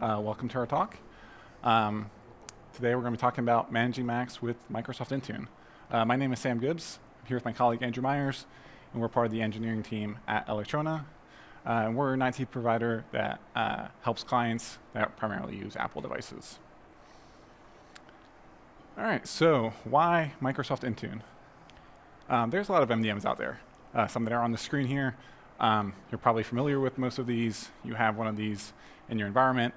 Welcome to our talk. Today we're going to be talking about managing Macs with Microsoft Intune. My name is Sam Gibbs. I'm here with my colleague Andrew Myers, and we're part of the engineering team at Electrona. And we're an IT provider that helps clients that primarily use Apple devices. All right, so why Microsoft Intune? There's a lot of MDMs out there. Some that are on the screen here. You're probably familiar with most of these. You have one of these in your environment.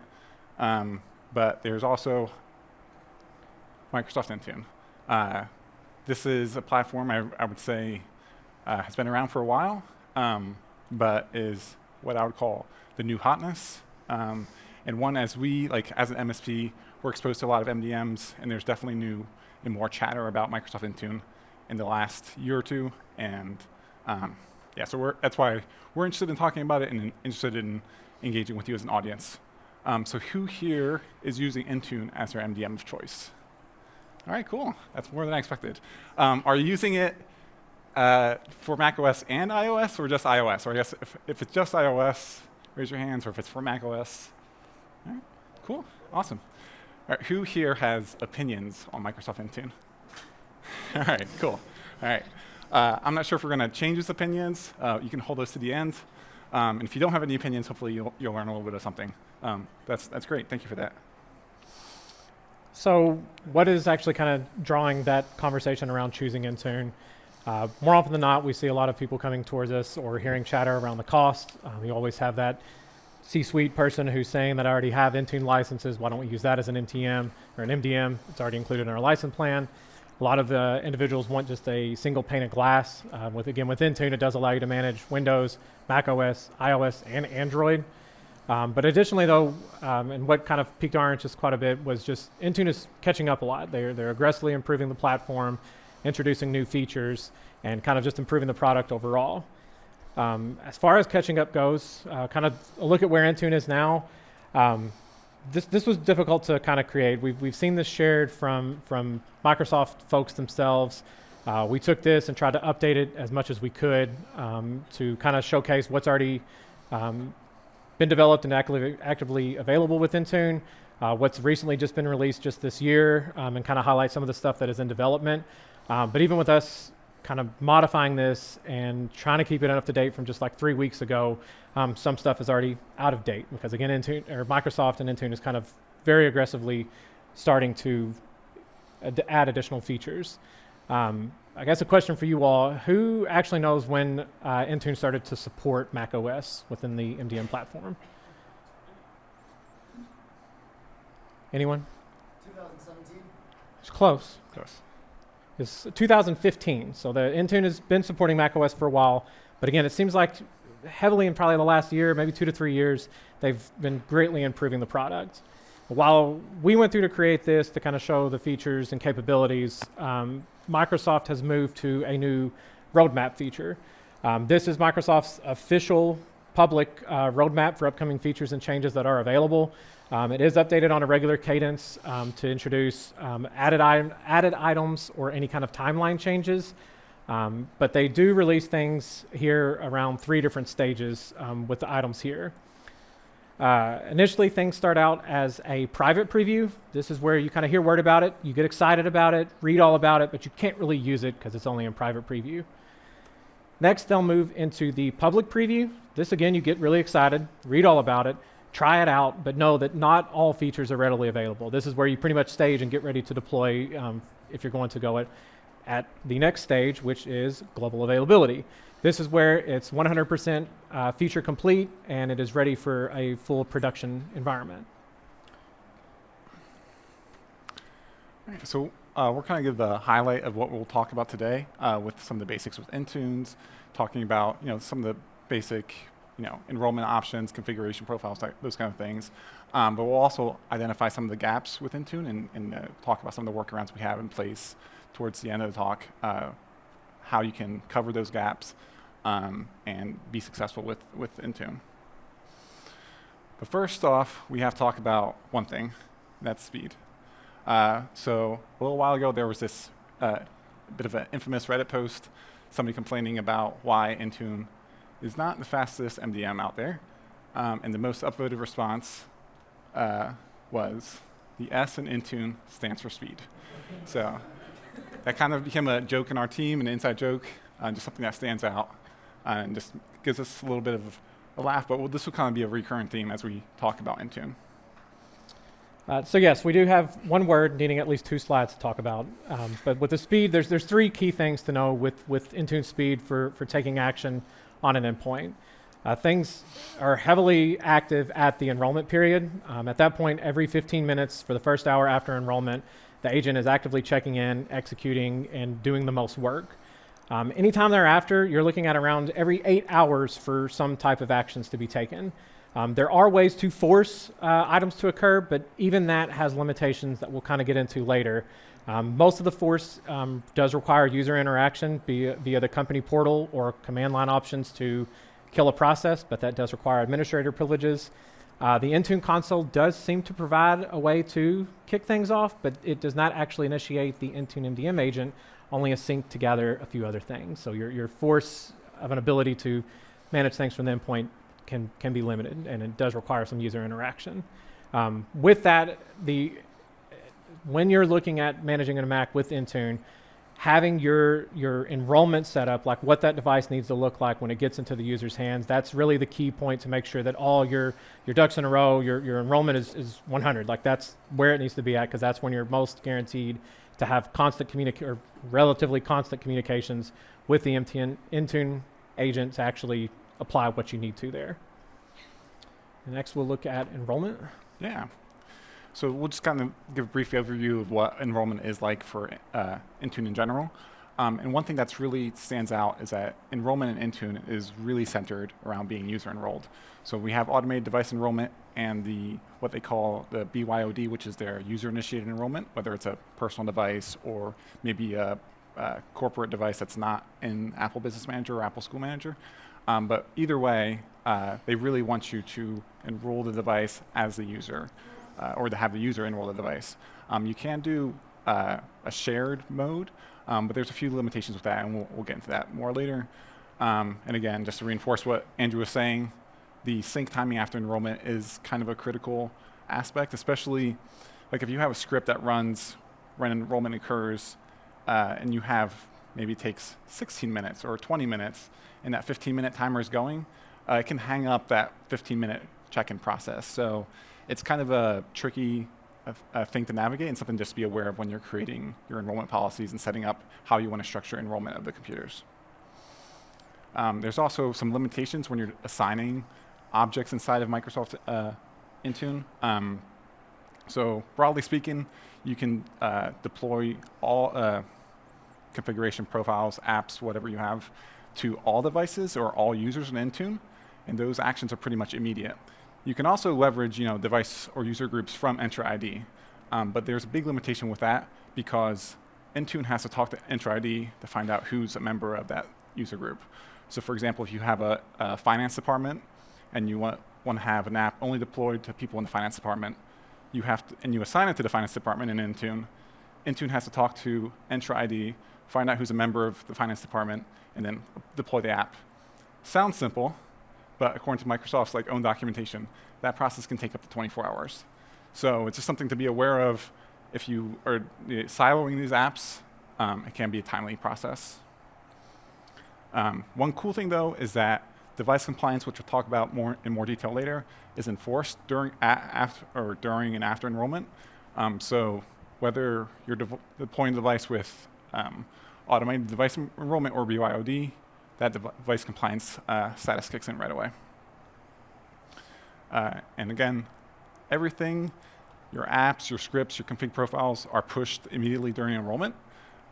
But there's also Microsoft Intune. This is a platform I would say has been around for a while, but is what I would call the new hotness. And one, as we, as an MSP, we're exposed to a lot of MDMs, and there's definitely new and more chatter about Microsoft Intune in the last year or two. And yeah, so that's why we're interested in talking about it and interested in engaging with you as an audience. So who here is using Intune as their MDM of choice? All right, cool. That's more than I expected. Are you using it for macOS and iOS, or just iOS? Or I guess if it's just iOS, raise your hands, or if it's for macOS. All right, cool, awesome. All right, who here has opinions on Microsoft Intune? All right, cool. All right. I'm not sure if we're going to change these opinions. You can hold those to the end. And if you don't have any opinions, hopefully you'll learn a little bit of something. That's great. Thank you for that. So what is actually kind of drawing that conversation around choosing Intune? More often than not, we see a lot of people coming towards us or hearing chatter around the cost. We always have that C-suite person who's saying that I already have Intune licenses. Why don't we use that as an MTM or an MDM? It's already included in our license plan. A lot of individuals want just a single pane of glass. With Intune, it does allow you to manage Windows, Mac OS, iOS, and Android. But additionally, though, and what kind of piqued our interest quite a bit was just Intune is catching up a lot. They're aggressively improving the platform, introducing new features, and kind of just improving the product overall. As far as catching up goes, kind of a look at where Intune is now. This was difficult to kind of create. We've seen this shared from Microsoft folks themselves. We took this and tried to update it as much as we could to kind of showcase what's already been developed and actively available with Intune, what's recently just been released just this year, and kind of highlight some of the stuff that is in development. But even with us kind of modifying this and trying to keep it up to date from just like 3 weeks ago, some stuff is already out of date because again, Microsoft and Intune is kind of very aggressively starting to add additional features. I guess a question for you all, who actually knows when Intune started to support Mac OS within the MDM platform? Anyone? 2017. It's close. Close. It's 2015, so the Intune has been supporting Mac OS for a while, but again, it seems like heavily in probably the last year, maybe 2 to 3 years, they've been greatly improving the product. While we went through to create this to kind of show the features and capabilities, Microsoft has moved to a new roadmap feature. This is Microsoft's official public roadmap for upcoming features and changes that are available. It is updated on a regular cadence to introduce added items or any kind of timeline changes. But they do release things here around 3 different stages with the items here. Initially, things start out as a private preview. This is where you kind of hear word about it, you get excited about it, read all about it, but you can't really use it because it's only in private preview. Next, they'll move into the public preview. This, again, you get really excited, read all about it, try it out, but know that not all features are readily available. This is where you pretty much stage and get ready to deploy if you're going to go at the next stage, which is global availability. This is where it's 100% feature complete and it is ready for a full production environment. All right, so we're kind of give the highlight of what we'll talk about today with some of the basics with Intunes, talking about some of the basic enrollment options, configuration profiles, those kind of things. But we'll also identify some of the gaps with Intune and talk about some of the workarounds we have in place towards the end of the talk, how you can cover those gaps and be successful with Intune. But first off, we have to talk about one thing, and that's speed. So a little while ago, there was this bit of an infamous Reddit post, somebody complaining about why Intune is not the fastest MDM out there. And the most upvoted response was the S in Intune stands for speed. So that kind of became a joke in our team, an inside joke, just something that stands out and just gives us a little bit of a laugh, but this will kind of be a recurring theme as we talk about Intune. So yes, we do have one word needing at least 2 slides to talk about. But with the speed, there's 3 key things to know with Intune Speed for taking action on an endpoint. Things are heavily active at the enrollment period. At that point, every 15 minutes for the first hour after enrollment, the agent is actively checking in, executing, and doing the most work. Anytime thereafter, you're looking at around every 8 hours for some type of actions to be taken. There are ways to force items to occur, but even that has limitations that we'll kind of get into later. Most of the force does require user interaction via the company portal or command line options to kill a process, but that does require administrator privileges. The Intune console does seem to provide a way to kick things off, but it does not actually initiate the Intune MDM agent, only a sync to gather a few other things. So your force of an ability to manage things from the endpoint can be limited, and it does require some user interaction. With that, when you're looking at managing a Mac with Intune, having your enrollment set up, like what that device needs to look like when it gets into the user's hands, that's really the key point to make sure that all your ducks in a row, your enrollment is 100. Like that's where it needs to be at, because that's when you're most guaranteed to have or relatively constant communications with the Intune agent to actually apply what you need to there. Next, we'll look at enrollment. Yeah. So we'll just kind of give a brief overview of what enrollment is like for Intune in general. And one thing that's really stands out is that enrollment in Intune is really centered around being user enrolled. So we have automated device enrollment and what they call the BYOD, which is their user-initiated enrollment, whether it's a personal device or maybe a corporate device that's not in Apple Business Manager or Apple School Manager. But either way, they really want you to enroll the device as the user, or to have the user enroll the device. You can do a shared mode, but there's a few limitations with that, and we'll get into that more later. And again, just to reinforce what Andrew was saying, the sync timing after enrollment is kind of a critical aspect, especially like if you have a script that runs when enrollment occurs, and you have maybe it takes 16 minutes or 20 minutes, and that 15-minute timer is going, it can hang up that 15-minute check-in process. So it's kind of a tricky thing to navigate and something just to be aware of when you're creating your enrollment policies and setting up how you want to structure enrollment of the computers. There's also some limitations when you're assigning objects inside of Microsoft Intune. So broadly speaking, you can deploy all configuration profiles, apps, whatever you have, to all devices or all users in Intune, and those actions are pretty much immediate. You can also leverage, device or user groups from Entra ID, but there's a big limitation with that because Intune has to talk to Entra ID to find out who's a member of that user group. So, for example, if you have a finance department and you want to have an app only deployed to people in the finance department, and you assign it to the finance department in Intune, Intune has to talk to Entra ID, find out who's a member of the finance department, and then deploy the app. Sounds simple, but according to Microsoft's own documentation, that process can take up to 24 hours. So it's just something to be aware of. If you are siloing these apps, it can be a timely process. One cool thing, though, is that device compliance, which we'll talk about in more detail later, is enforced during and after enrollment. So whether you're deploying the device with automated device enrollment or BYOD, that device compliance status kicks in right away. And again, everything, your apps, your scripts, your config profiles are pushed immediately during enrollment.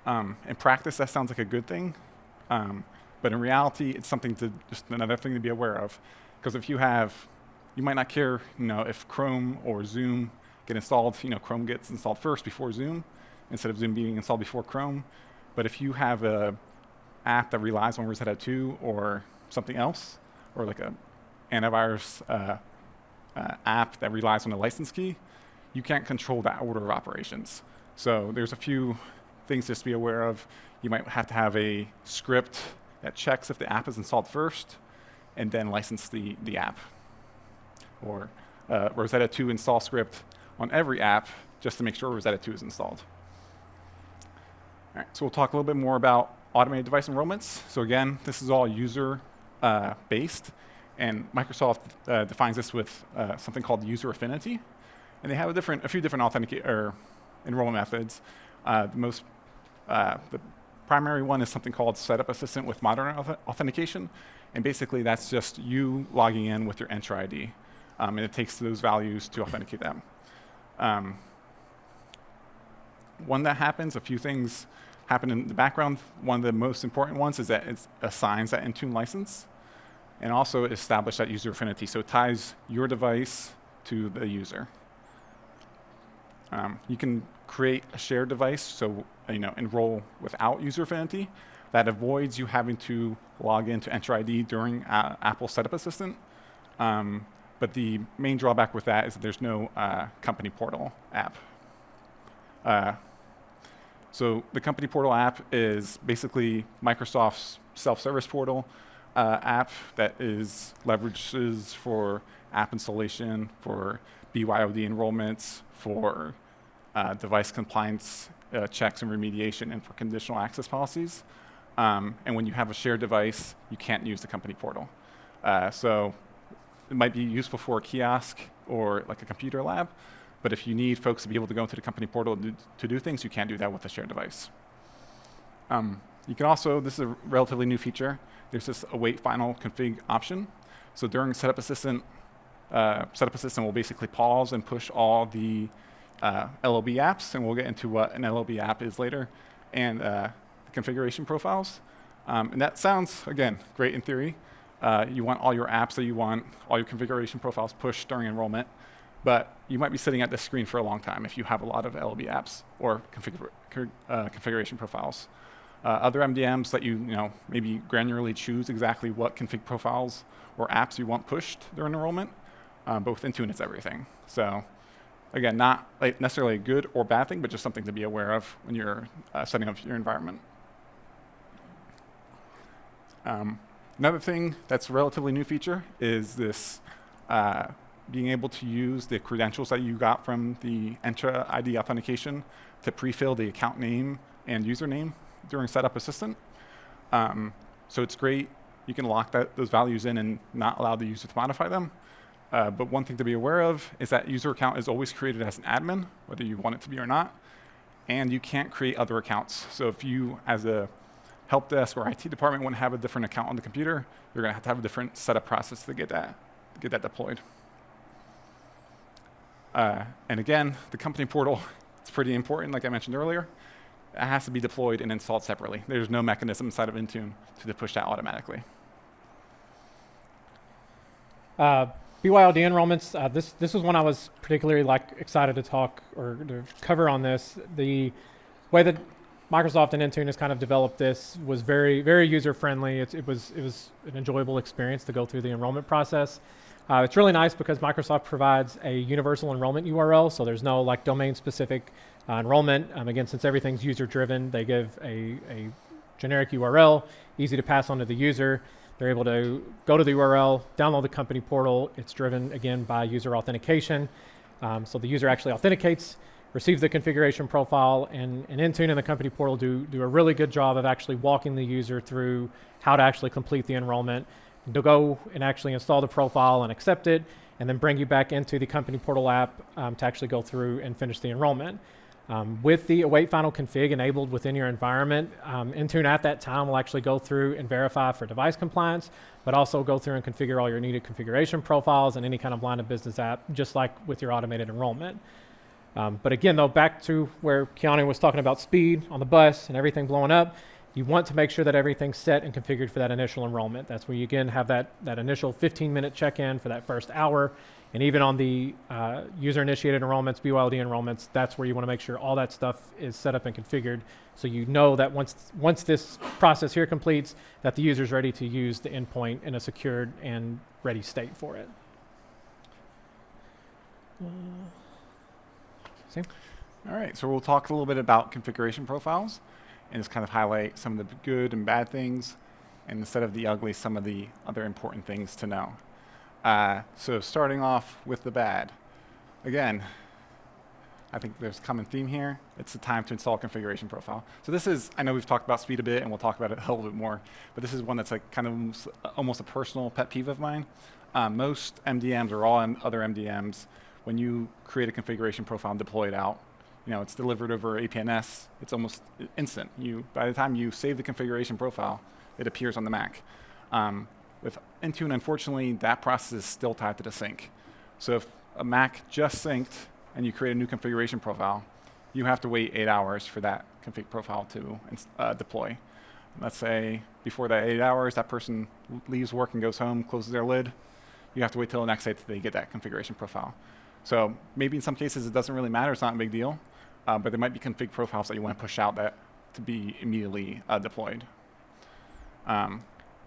In practice, that sounds like a good thing. But in reality, it's just another thing to be aware of. Because if you might not care, if Chrome or Zoom get installed, Chrome gets installed first before Zoom, instead of Zoom being installed before Chrome. But if you have a app that relies on Rosetta 2 or something else, or like a antivirus app that relies on a license key, you can't control that order of operations. So there's a few things just to be aware of. You might have to have a script that checks if the app is installed first, and then license the app. Or Rosetta 2 install script on every app just to make sure Rosetta 2 is installed. All right, so we'll talk a little bit more about automated device enrollments. So again, this is all user based, and Microsoft defines this with something called user affinity, and they have a few different enrollment methods. The primary one is something called Setup Assistant with modern authentication, and basically that's just you logging in with your Entra ID, and it takes those values to authenticate them. When that happens, a few things happen in the background. One of the most important ones is that it assigns that Intune license, and also it establishes that user affinity, so it ties your device to the user. You can create a shared device, so enroll without user affinity. That avoids you having to log into Entra ID during Apple Setup Assistant. But the main drawback with that is that there's no company portal app. So the company portal app is basically Microsoft's self-service portal app that leverages for app installation, for BYOD enrollments, for device compliance checks and remediation, and for conditional access policies. And when you have a shared device, you can't use the company portal. So it might be useful for a kiosk or like a computer lab, but if you need folks to be able to go into the company portal to do things, you can't do that with a shared device. You can also, this is a relatively new feature, there's this await final config option. So during Setup Assistant will basically pause and push all the LLB apps, and we'll get into what an LLB app is later, and the configuration profiles. And that sounds, again, great in theory. You want all your apps that you want, all your configuration profiles pushed during enrollment, but you might be sitting at this screen for a long time if you have a lot of LLB apps or configuration profiles. Other MDMs let you, maybe granularly choose exactly what config profiles or apps you want pushed during enrollment, but with Intune it's everything. So again, not like necessarily a good or bad thing, but just something to be aware of when you're setting up your environment. Another thing that's a relatively new feature is this being able to use the credentials that you got from the Entra ID authentication to pre-fill the account name and username during Setup Assistant. So it's great. You can lock those values in and not allow the user to modify them. But one thing to be aware of is that user account is always created as an admin, whether you want it to be or not, and you can't create other accounts. So if you, as a help desk or IT department, want to have a different account on the computer, you're going to have a different setup process to get that deployed. And again, the company portal, it's pretty important, like I mentioned earlier. It has to be deployed and installed separately. There's no mechanism inside of Intune to push that automatically. BYOD enrollments, this was one I was particularly excited to talk or to cover on this. The way that Microsoft and Intune has kind of developed this was very, very user-friendly. It was an enjoyable experience to go through the enrollment process. It's really nice because Microsoft provides a universal enrollment URL, so there's no domain-specific enrollment. Again, since everything's user-driven, they give a generic URL, easy to pass on to the user. They're able to go to the URL, download the company portal. It's driven, again, by user authentication. So the user actually authenticates, receives the configuration profile, and Intune and the company portal do a really good job of actually walking the user through how to actually complete the enrollment. They'll go and actually install the profile and accept it, and then bring you back into the company portal app to actually go through and finish the enrollment. With the await final config enabled within your environment, Intune at that time will actually go through and verify for device compliance, but also go through and configure all your needed configuration profiles and any kind of line of business app, just like with your automated enrollment. But again, though, back to where Keanu was talking about speed on the bus and everything blowing up, you want to make sure that everything's set and configured for that initial enrollment. That's where you, again, have that initial 15-minute check-in for that first hour. And even on the user-initiated enrollments, BYOD enrollments, that's where you want to make sure all that stuff is set up and configured, so you know that once this process here completes, that the user's ready to use the endpoint in a secured and ready state for it. See? All right, so we'll talk a little bit about configuration profiles and just kind of highlight some of the good and bad things, and instead of the ugly, some of the other important things to know. So starting off with the bad. Again, I think there's a common theme here. It's the time to install a configuration profile. So this is, I know we've talked about speed a bit, and we'll talk about it a little bit more, but this is one that's like kind of almost a personal pet peeve of mine. Most MDMs or all other MDMs, when you create a configuration profile and deploy it out, it's delivered over APNS. It's almost instant. By the time you save the configuration profile, it appears on the Mac. With Intune, unfortunately, that process is still tied to the sync. So if a Mac just synced and you create a new configuration profile, you have to wait 8 hours for that config profile to deploy. Let's say before that 8 hours, that person leaves work and goes home, closes their lid. You have to wait till the next day till they get that configuration profile. So maybe in some cases it doesn't really matter, it's not a big deal, but there might be config profiles that you want to push out that to be immediately deployed.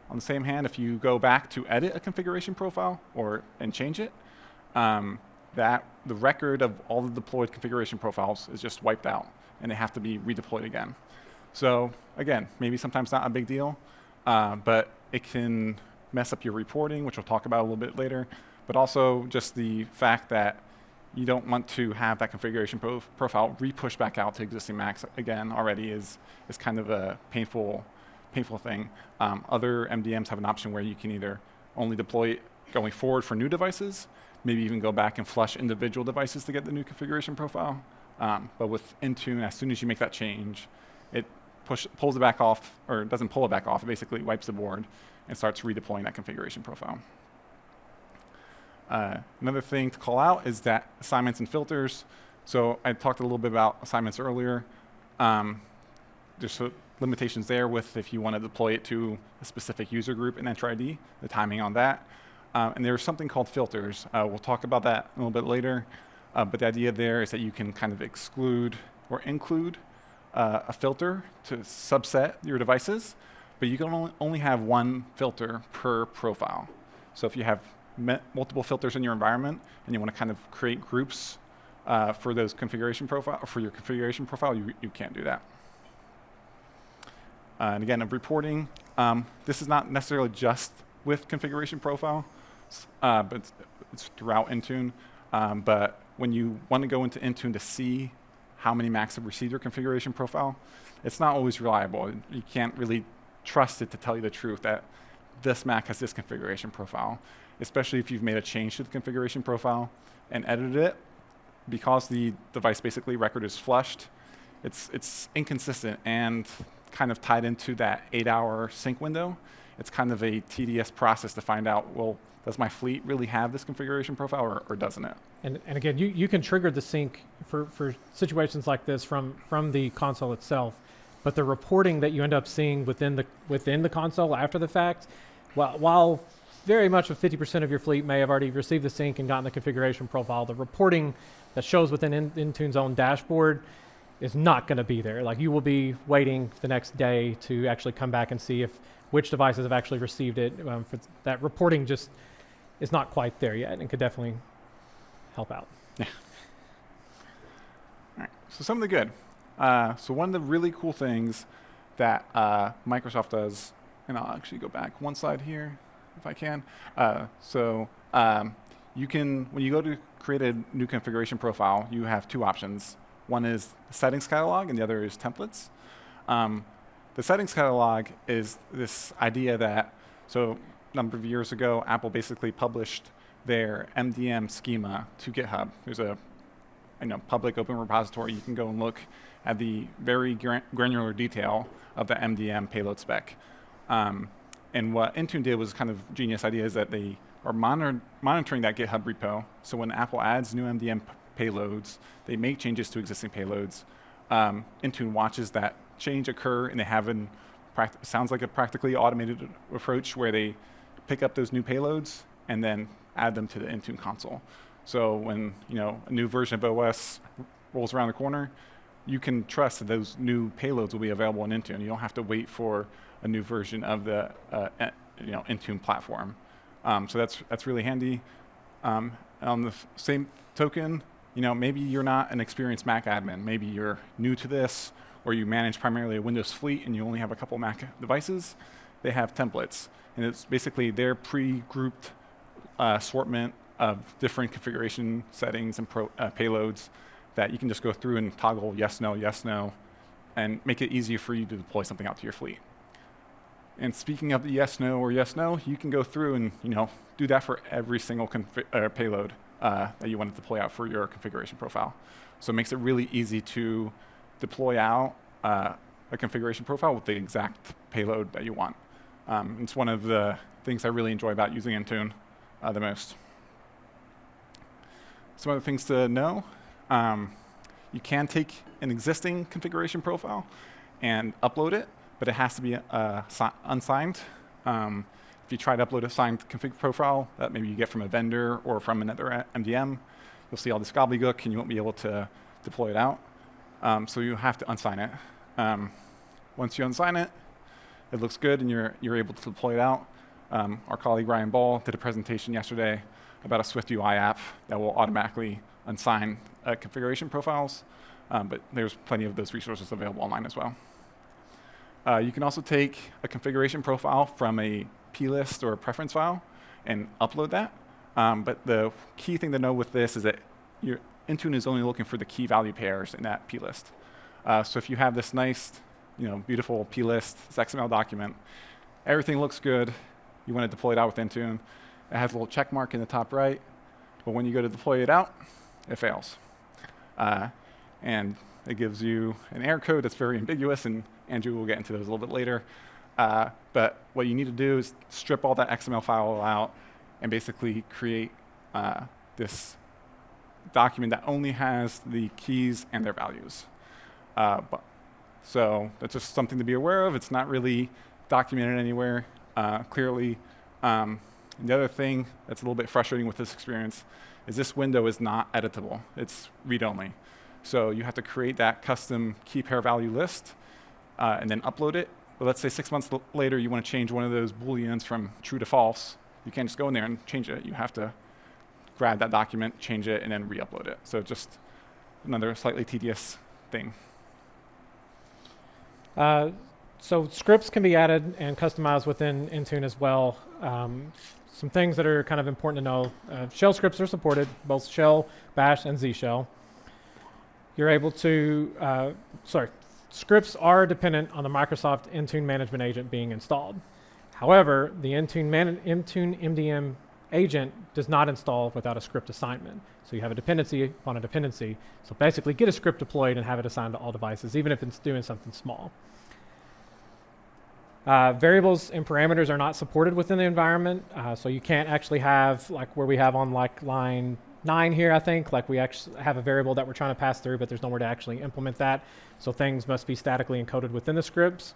On the same hand, if you go back to edit a configuration profile and change it, the record of all the deployed configuration profiles is just wiped out, and they have to be redeployed again. So again, maybe sometimes not a big deal, but it can mess up your reporting, which we'll talk about a little bit later, but also just the fact that you don't want to have that configuration profile re-pushed back out to existing Macs again already is kind of a painful thing. Other MDMs have an option where you can either only deploy it going forward for new devices, maybe even go back and flush individual devices to get the new configuration profile. But with Intune, as soon as you make that change, it pulls it back off, or it doesn't pull it back off, it basically wipes the board and starts redeploying that configuration profile. Another thing to call out is that assignments and filters. So I talked a little bit about assignments earlier. There's limitations there with if you want to deploy it to a specific user group and enter ID, the timing on that. And there's something called filters. We'll talk about that a little bit later. But the idea there is that you can kind of exclude or include a filter to subset your devices, but you can only have one filter per profile. So if you have multiple filters in your environment and you want to kind of create groups for those configuration profile, or for your configuration profile, you can't do that. And again, of reporting, this is not necessarily just with configuration profile, but it's throughout Intune. But when you want to go into Intune to see how many Macs have received your configuration profile, it's not always reliable. You can't really trust it to tell you the truth that this Mac has this configuration profile, especially if you've made a change to the configuration profile and edited it. Because the device basically record is flushed, it's inconsistent and kind of tied into that 8-hour sync window. It's kind of a tedious process to find out, well, does my fleet really have this configuration profile or doesn't it? And again, you can trigger the sync for situations like this from the console itself, but the reporting that you end up seeing within the console after the fact, while very much of 50% of your fleet may have already received the sync and gotten the configuration profile, the reporting that shows within Intune's own dashboard is not going to be there. Like, you will be waiting the next day to actually come back and see which devices have actually received it. That reporting just is not quite there yet, and could definitely help out. Yeah. All right. So some of the good. So one of the really cool things that Microsoft does, and I'll actually go back one slide here if I can. You can, when you go to create a new configuration profile, you have two options. One is the settings catalog, and the other is templates. The settings catalog is this idea that, so a number of years ago, Apple basically published their MDM schema to GitHub. There's a public open repository. You can go and look at the very granular detail of the MDM payload spec. And what Intune did was kind of genius idea is that they are monitoring that GitHub repo. So when Apple adds new MDM payloads, they make changes to existing payloads. Intune watches that change occur, and they have sounds like a practically automated approach where they pick up those new payloads and then add them to the Intune console. So when a new version of OS rolls around the corner, you can trust that those new payloads will be available in Intune. You don't have to wait for a new version of the Intune platform. So that's really handy. And on the same token, maybe you're not an experienced Mac admin. Maybe you're new to this, or you manage primarily a Windows fleet and you only have a couple Mac devices. They have templates, and it's basically their pre-grouped assortment of different configuration settings and payloads that you can just go through and toggle yes, no, and make it easier for you to deploy something out to your fleet. And speaking of the yes, no, you can go through and do that for every single payload that you want to deploy out for your configuration profile. So it makes it really easy to deploy out a configuration profile with the exact payload that you want. It's one of the things I really enjoy about using Intune the most. Some other things to know. You can take an existing configuration profile and upload it, but it has to be unsigned. If you try to upload a signed config profile that maybe you get from a vendor or from another MDM, you'll see all this gobbledygook and you won't be able to deploy it out. So you have to unsign it. Once you unsign it, it looks good and you're able to deploy it out. Our colleague Ryan Ball did a presentation yesterday about a Swift UI app that will automatically unsign configuration profiles, but there's plenty of those resources available online as well. You can also take a configuration profile from a plist or a preference file and upload that. But the key thing to know with this is that your Intune is only looking for the key value pairs in that plist. So if you have this nice, beautiful plist, this XML document, everything looks good, you want to deploy it out with Intune, it has a little check mark in the top right, but when you go to deploy it out, it fails. And it gives you an error code that's very ambiguous, and Andrew will get into those a little bit later. But what you need to do is strip all that XML file out and basically create this document that only has the keys and their values. So that's just something to be aware of. It's not really documented anywhere clearly. And the other thing that's a little bit frustrating with this experience is this window is not editable. It's read-only. So you have to create that custom key pair value list and then upload it. But let's say 6 months later you want to change one of those booleans from true to false. You can't just go in there and change it. You have to grab that document, change it, and then re-upload it. So just another slightly tedious thing. So scripts can be added and customized within Intune as well. Some things that are kind of important to know. Shell scripts are supported, both shell, bash, and Z shell. You're able to, scripts are dependent on the Microsoft Intune management agent being installed. However, the Intune MDM agent does not install without a script assignment. So you have a dependency upon a dependency. So basically get a script deployed and have it assigned to all devices, even if it's doing something small. Variables and parameters are not supported within the environment. So you can't actually have, like where we have on like line 9 here, I think, like we actually have a variable that we're trying to pass through, but there's nowhere to actually implement that. So things must be statically encoded within the scripts.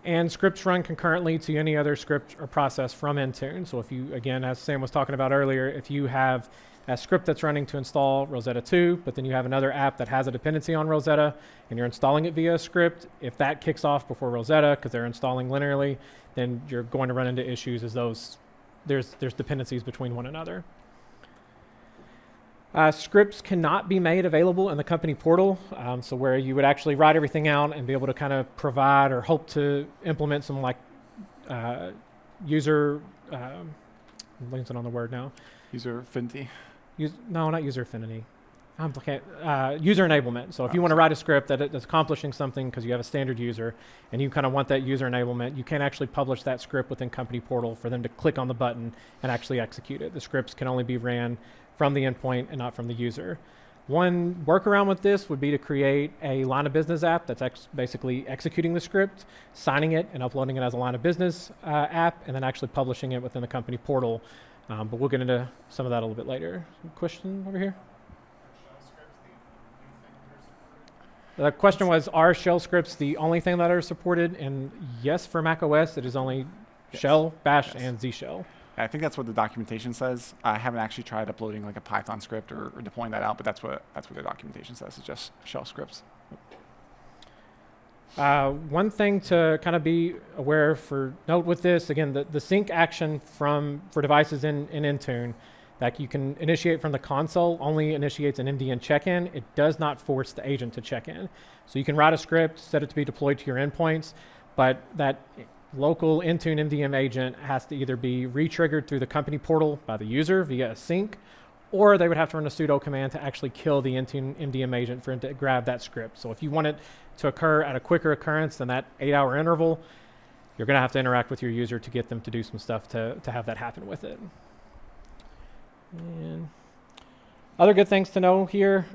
And scripts run concurrently to any other script or process from Intune. So if you, again, as Sam was talking about earlier, if you have a script that's running to install Rosetta 2, but then you have another app that has a dependency on Rosetta, and you're installing it via a script, if that kicks off before Rosetta, because they're installing linearly, then you're going to run into issues as there's dependencies between one another. Scripts cannot be made available in the company portal, so where you would actually write everything out and be able to kind of provide or hope to implement some like user, I'm blanking on the word now. User affinity? No, not user affinity. User enablement. So if you want to write a script that's accomplishing something because you have a standard user and you kind of want that user enablement, you can actually publish that script within company portal for them to click on the button and actually execute it. The scripts can only be ran from the endpoint and not from the user. One workaround with this would be to create a line of business app that's basically executing the script, signing it and uploading it as a line of business app, and then actually publishing it within the company portal. But we'll get into some of that a little bit later. Question over here? The question was, are shell scripts the only thing that are supported? And yes, for Mac OS, it is only shell, bash, and Z shell. I think that's what the documentation says. I haven't actually tried uploading like a Python script or deploying that out, but that's what the documentation says. It's just shell scripts. One thing to kind of be aware for note with this, again, the sync action for devices in Intune that you can initiate from the console only initiates an MDN check-in. It does not force the agent to check in. So you can write a script, set it to be deployed to your endpoints, but that local Intune MDM agent has to either be re-triggered through the company portal by the user via a sync, or they would have to run a sudo command to actually kill the Intune MDM agent for it to grab that script. So if you want it to occur at a quicker occurrence than that 8-hour interval, you're going to have to interact with your user to get them to do some stuff to have that happen with it. And other good things to know here,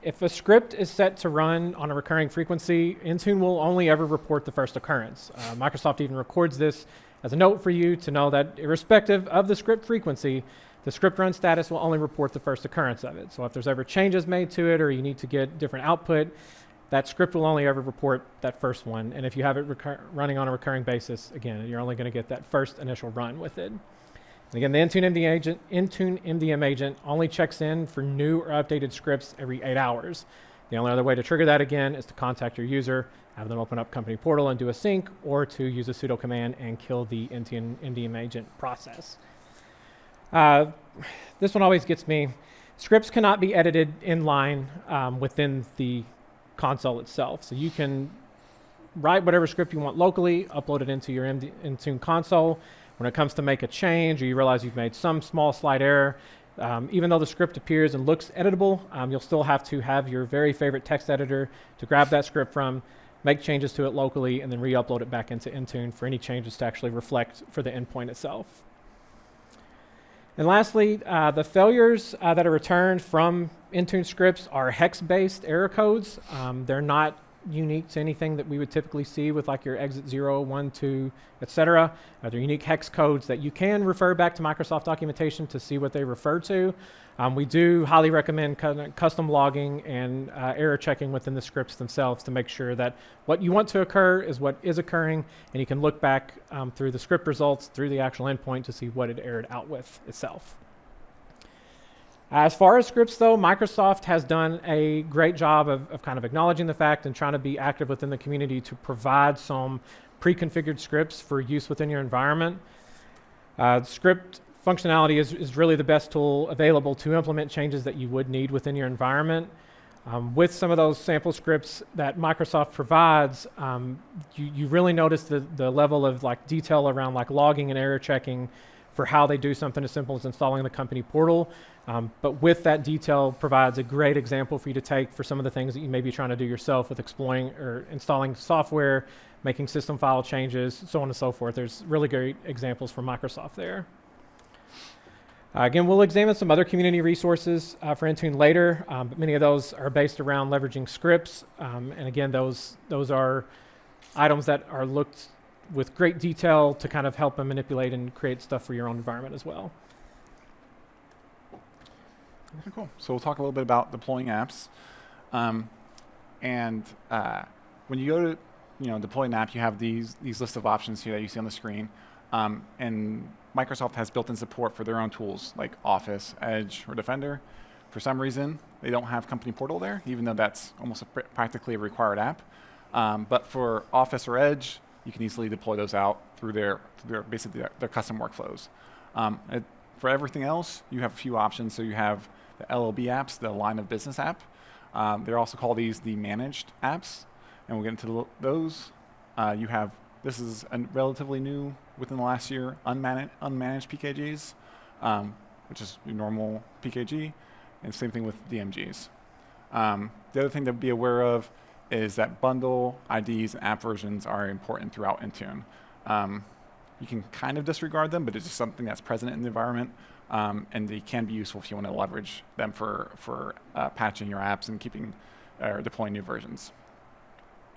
if a script is set to run on a recurring frequency, Intune will only ever report the first occurrence. Microsoft even records this as a note for you to know that irrespective of the script frequency, the script run status will only report the first occurrence of it. So if there's ever changes made to it or you need to get different output, that script will only ever report that first one. And if you have it running on a recurring basis, again, you're only going to get that first initial run with it. And again, the Intune MDM agent only checks in for new or updated scripts every 8 hours. The only other way to trigger that again is to contact your user, have them open up company portal and do a sync, or to use a sudo command and kill the Intune MDM agent process. This one always gets me. Scripts cannot be edited inline within the console itself. So you can write whatever script you want locally, upload it into your Intune console. When it comes to make a change or you realize you've made some small slight error, even though the script appears and looks editable, you'll still have to have your very favorite text editor to grab that script from, make changes to it locally, and then re-upload it back into Intune for any changes to actually reflect for the endpoint itself. And lastly, the failures that are returned from Intune scripts are hex-based error codes. They're not unique to anything that we would typically see with like your exit 0, 1, 2, etc. They're unique hex codes that you can refer back to Microsoft documentation to see what they refer to. We do highly recommend custom logging and error checking within the scripts themselves to make sure that what you want to occur is what is occurring, and you can look back through the script results, through the actual endpoint to see what it errored out with itself. As far as scripts though, Microsoft has done a great job of kind of acknowledging the fact and trying to be active within the community to provide some pre-configured scripts for use within your environment. Script functionality is really the best tool available to implement changes that you would need within your environment. With some of those sample scripts that Microsoft provides, you really notice the level of like detail around like logging and error checking for how they do something as simple as installing the company portal. But with that detail provides a great example for you to take for some of the things that you may be trying to do yourself with exploring or installing software, making system file changes, so on and so forth. There's really great examples from Microsoft there. Again, we'll examine some other community resources for Intune later, but many of those are based around leveraging scripts. And again, those are items that are looked with great detail to kind of help them manipulate and create stuff for your own environment as well. Okay, cool. So we'll talk a little bit about deploying apps. When you go to deploy an app, you have these lists of options here that you see on the screen. And Microsoft has built-in support for their own tools like Office, Edge, or Defender. For some reason, they don't have Company Portal there, even though that's almost practically a required app. But for Office or Edge, you can easily deploy those out through their custom workflows. For everything else, you have a few options. So you have the LLB apps, the line of business app. They're also called the managed apps, and we'll get into those. This is relatively new within the last year, unmanaged PKGs, which is your normal PKG, and same thing with DMGs. The other thing to be aware of is that bundle IDs and app versions are important throughout Intune. You can kind of disregard them, but it's just something that's present in the environment, and they can be useful if you want to leverage them for patching your apps and keeping or deploying new versions.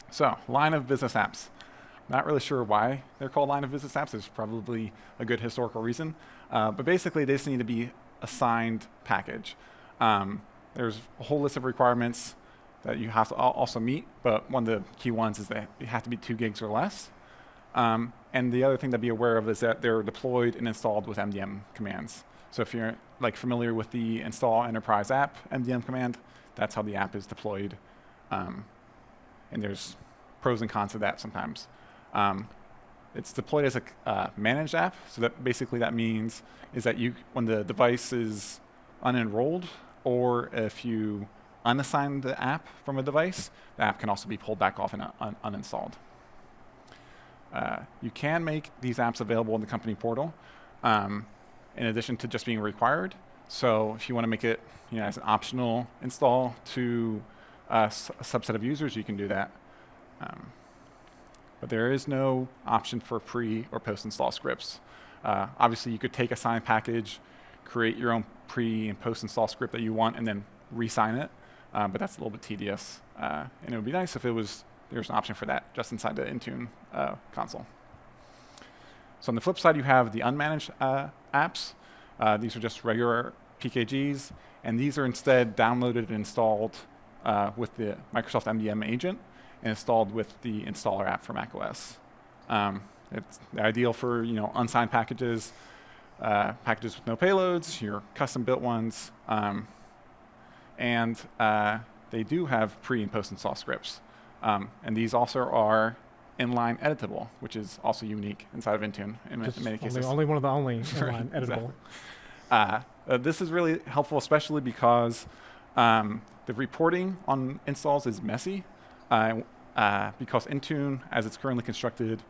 So, line of business apps. Not really sure why they're called line of business apps. There's probably a good historical reason, but basically they just need to be assigned package. There's a whole list of requirements that you have to also meet, but one of the key ones is that you have to be 2 gigs or less. And the other thing to be aware of is that they're deployed and installed with MDM commands. So if you're familiar with the install enterprise app MDM command, that's how the app is deployed. And there's pros and cons to that sometimes. It's deployed as a managed app, so that means is that when the device is unenrolled, or if you unassign the app from a device, the app can also be pulled back off and uninstalled. You can make these apps available in the company portal, in addition to just being required. So if you want to make it as an optional install to a subset of users, you can do that. But there is no option for pre or post-install scripts. Obviously, you could take a signed package, create your own pre and post-install script that you want, and then re-sign it. But that's a little bit tedious. And it would be nice if there's an option for that just inside the Intune console. So on the flip side, you have the unmanaged apps. These are just regular PKGs, and these are instead downloaded and installed with the Microsoft MDM agent and installed with the installer app for macOS. It's ideal for unsigned packages, packages with no payloads, your custom-built ones, and they do have pre and post-install scripts. And these also are inline editable, which is also unique inside of Intune in many cases. Only one of the only inline editable. Exactly. This is really helpful, especially because the reporting on installs is messy, because Intune, as it's currently constructed,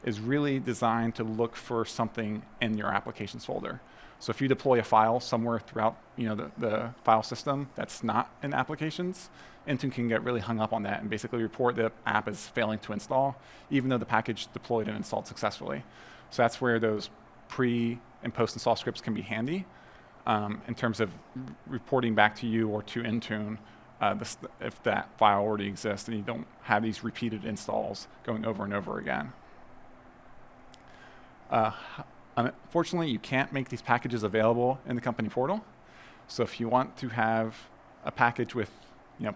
is really designed to look for something in your applications folder. So if you deploy a file somewhere throughout the file system that's not in applications, Intune can get really hung up on that and basically report the app is failing to install, even though the package deployed and installed successfully. So that's where those pre and post-install scripts can be handy in terms of reporting back to you or to Intune if that file already exists and you don't have these repeated installs going over and over again. Unfortunately, you can't make these packages available in the company portal. So if you want to have a package with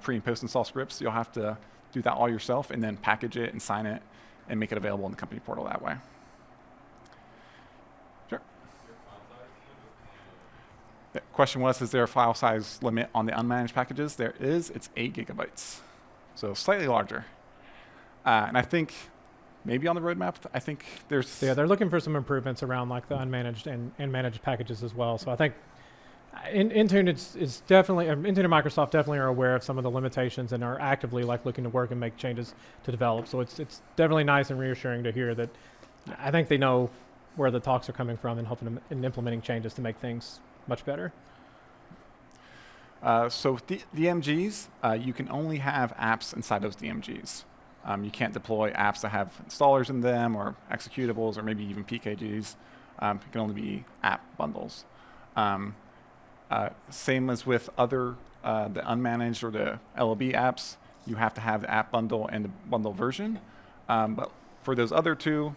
pre and post install scripts, you'll have to do that all yourself and then package it and sign it and make it available in the company portal that way. Sure. The question was, is there a file size limit on the unmanaged packages? There is. It's 8 gigabytes, so slightly larger. And I think maybe on the roadmap, I think there's... Yeah, they're looking for some improvements around like the unmanaged and managed packages as well. So I think Intune is definitely, Intune and Microsoft definitely are aware of some of the limitations and are actively looking to work and make changes to develop. So it's definitely nice and reassuring to hear that I think they know where the talks are coming from and hoping and implementing changes to make things much better. So DMGs, you can only have apps inside those DMGs. You can't deploy apps that have installers in them or executables or maybe even PKGs. It can only be app bundles. Same as with other the unmanaged or the LLB apps, you have to have the app bundle and the bundle version. But for those other two,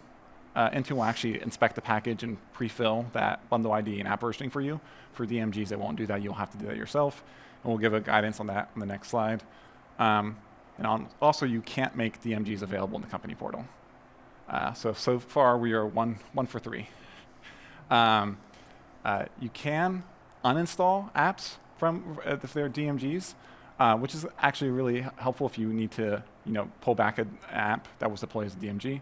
Intune will actually inspect the package and pre-fill that bundle ID and app versioning for you. For DMGs, it won't do that. You'll have to do that yourself. And we'll give a guidance on that on the next slide. And also, you can't make DMGs available in the company portal. So far, we are one for 3. You can uninstall apps from if they're DMGs, which is actually really helpful if you need to pull back an app that was deployed as a DMG.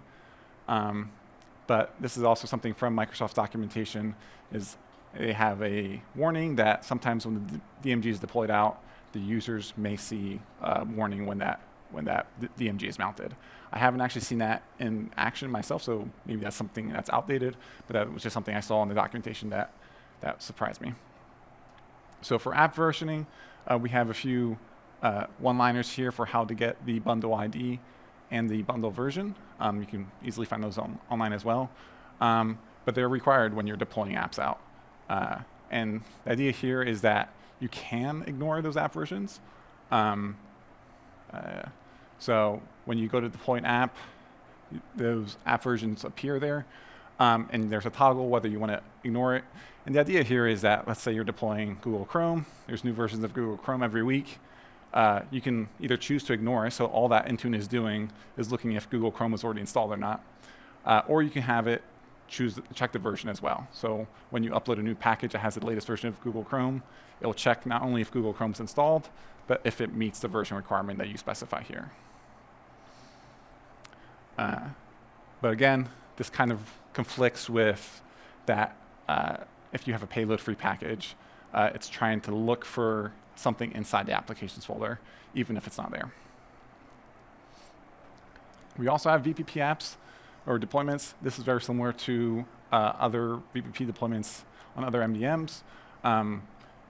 But this is also something from Microsoft's documentation, is they have a warning that sometimes when the DMG is deployed out, the users may see a warning when that DMG is mounted. I haven't actually seen that in action myself, so maybe that's something that's outdated, but that was just something I saw in the documentation that surprised me. So for app versioning, we have a few one-liners here for how to get the bundle ID and the bundle version. You can easily find those online as well, but they're required when you're deploying apps out. And the idea here is that you can ignore those app versions. So when you go to deploy an app, those app versions appear there, and there's a toggle whether you want to ignore it. And the idea here is that, let's say you're deploying Google Chrome, there's new versions of Google Chrome every week. You can either choose to ignore it, so all that Intune is doing is looking if Google Chrome was already installed or not, or you can have it check the version as well. So when you upload a new package that has the latest version of Google Chrome, it'll check not only if Google Chrome's installed, but if it meets the version requirement that you specify here. But again, this kind of conflicts with that if you have a payload-free package, it's trying to look for something inside the applications folder, even if it's not there. We also have VPP apps. or deployments. This is very similar to other VPP deployments on other MDMs.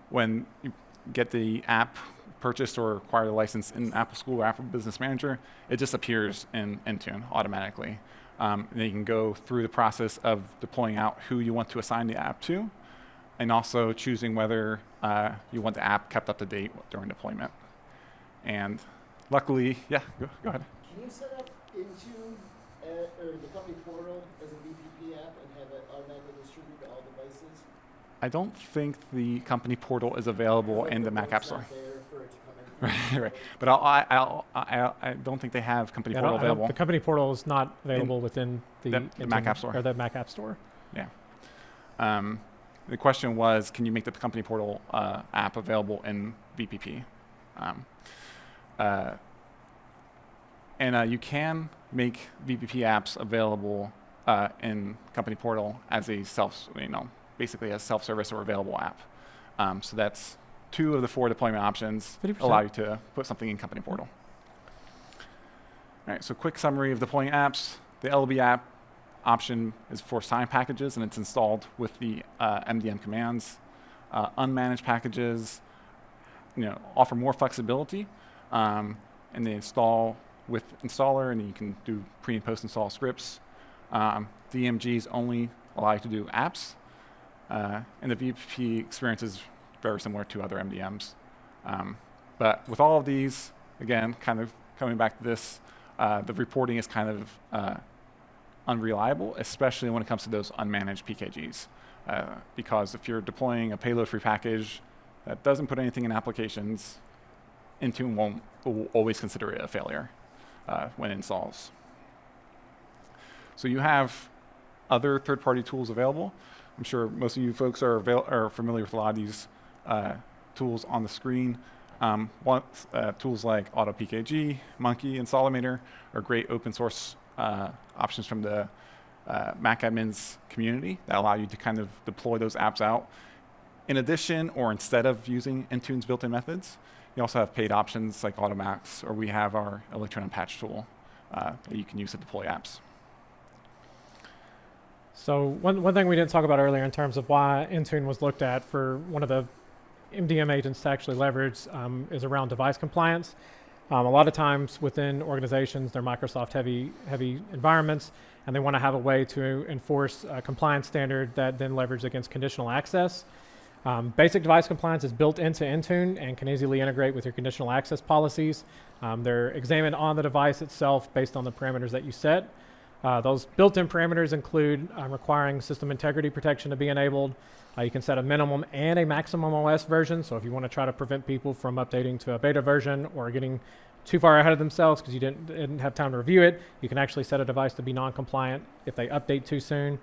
When you get the app purchased or acquire the license in Apple School or Apple Business Manager, it just appears in Intune automatically. And then you can go through the process of deploying out who you want to assign the app to, and also choosing whether you want the app kept up to date during deployment. And luckily, yeah, go ahead. Can you set up Intune or the company portal as a VPP app and have it automatically distribute to all devices? I don't think the company portal is available in the Mac App Store. Right. But I don't think they have company portal available. The company portal is not available within the Mac App Store. Or the Mac App Store. Yeah. The question was, can you make the company portal app available in VPP? And you can make VPP apps available in company portal as a basically a self-service or available app. So that's 2 of the 4 deployment options 50%. allow you to put something in company portal. All right, so quick summary of deploying apps. The LB app option is for signed packages, and it's installed with the MDM commands. Unmanaged packages, offer more flexibility, and they install with installer, and you can do pre and post install scripts. DMGs only allow you to do apps, and the VPP experience is very similar to other MDMs. But with all of these, again, kind of coming back to this, the reporting is kind of unreliable, especially when it comes to those unmanaged PKGs. Because if you're deploying a payload-free package that doesn't put anything in applications, Intune will always consider it a failure when it installs. So you have other third-party tools available. I'm sure most of you folks are familiar with a lot of these tools on the screen. Tools like AutoPKG, Monkey, and Solimator are great open source options from the Mac admins community that allow you to kind of deploy those apps out. In addition, or instead of using Intune's built-in methods, you also have paid options like Automax, or we have our Electron Patch tool that you can use to deploy apps. So one thing we didn't talk about earlier in terms of why Intune was looked at for one of the MDM agents to actually leverage is around device compliance. A lot of times within organizations, they're Microsoft heavy environments, and they want to have a way to enforce a compliance standard that then leverage against conditional access. Basic device compliance is built into Intune and can easily integrate with your conditional access policies. They're examined on the device itself based on the parameters that you set. Those built-in parameters include requiring system integrity protection to be enabled. You can set a minimum and a maximum OS version. So if you want to try to prevent people from updating to a beta version or getting too far ahead of themselves because you didn't have time to review it, you can actually set a device to be non-compliant if they update too soon.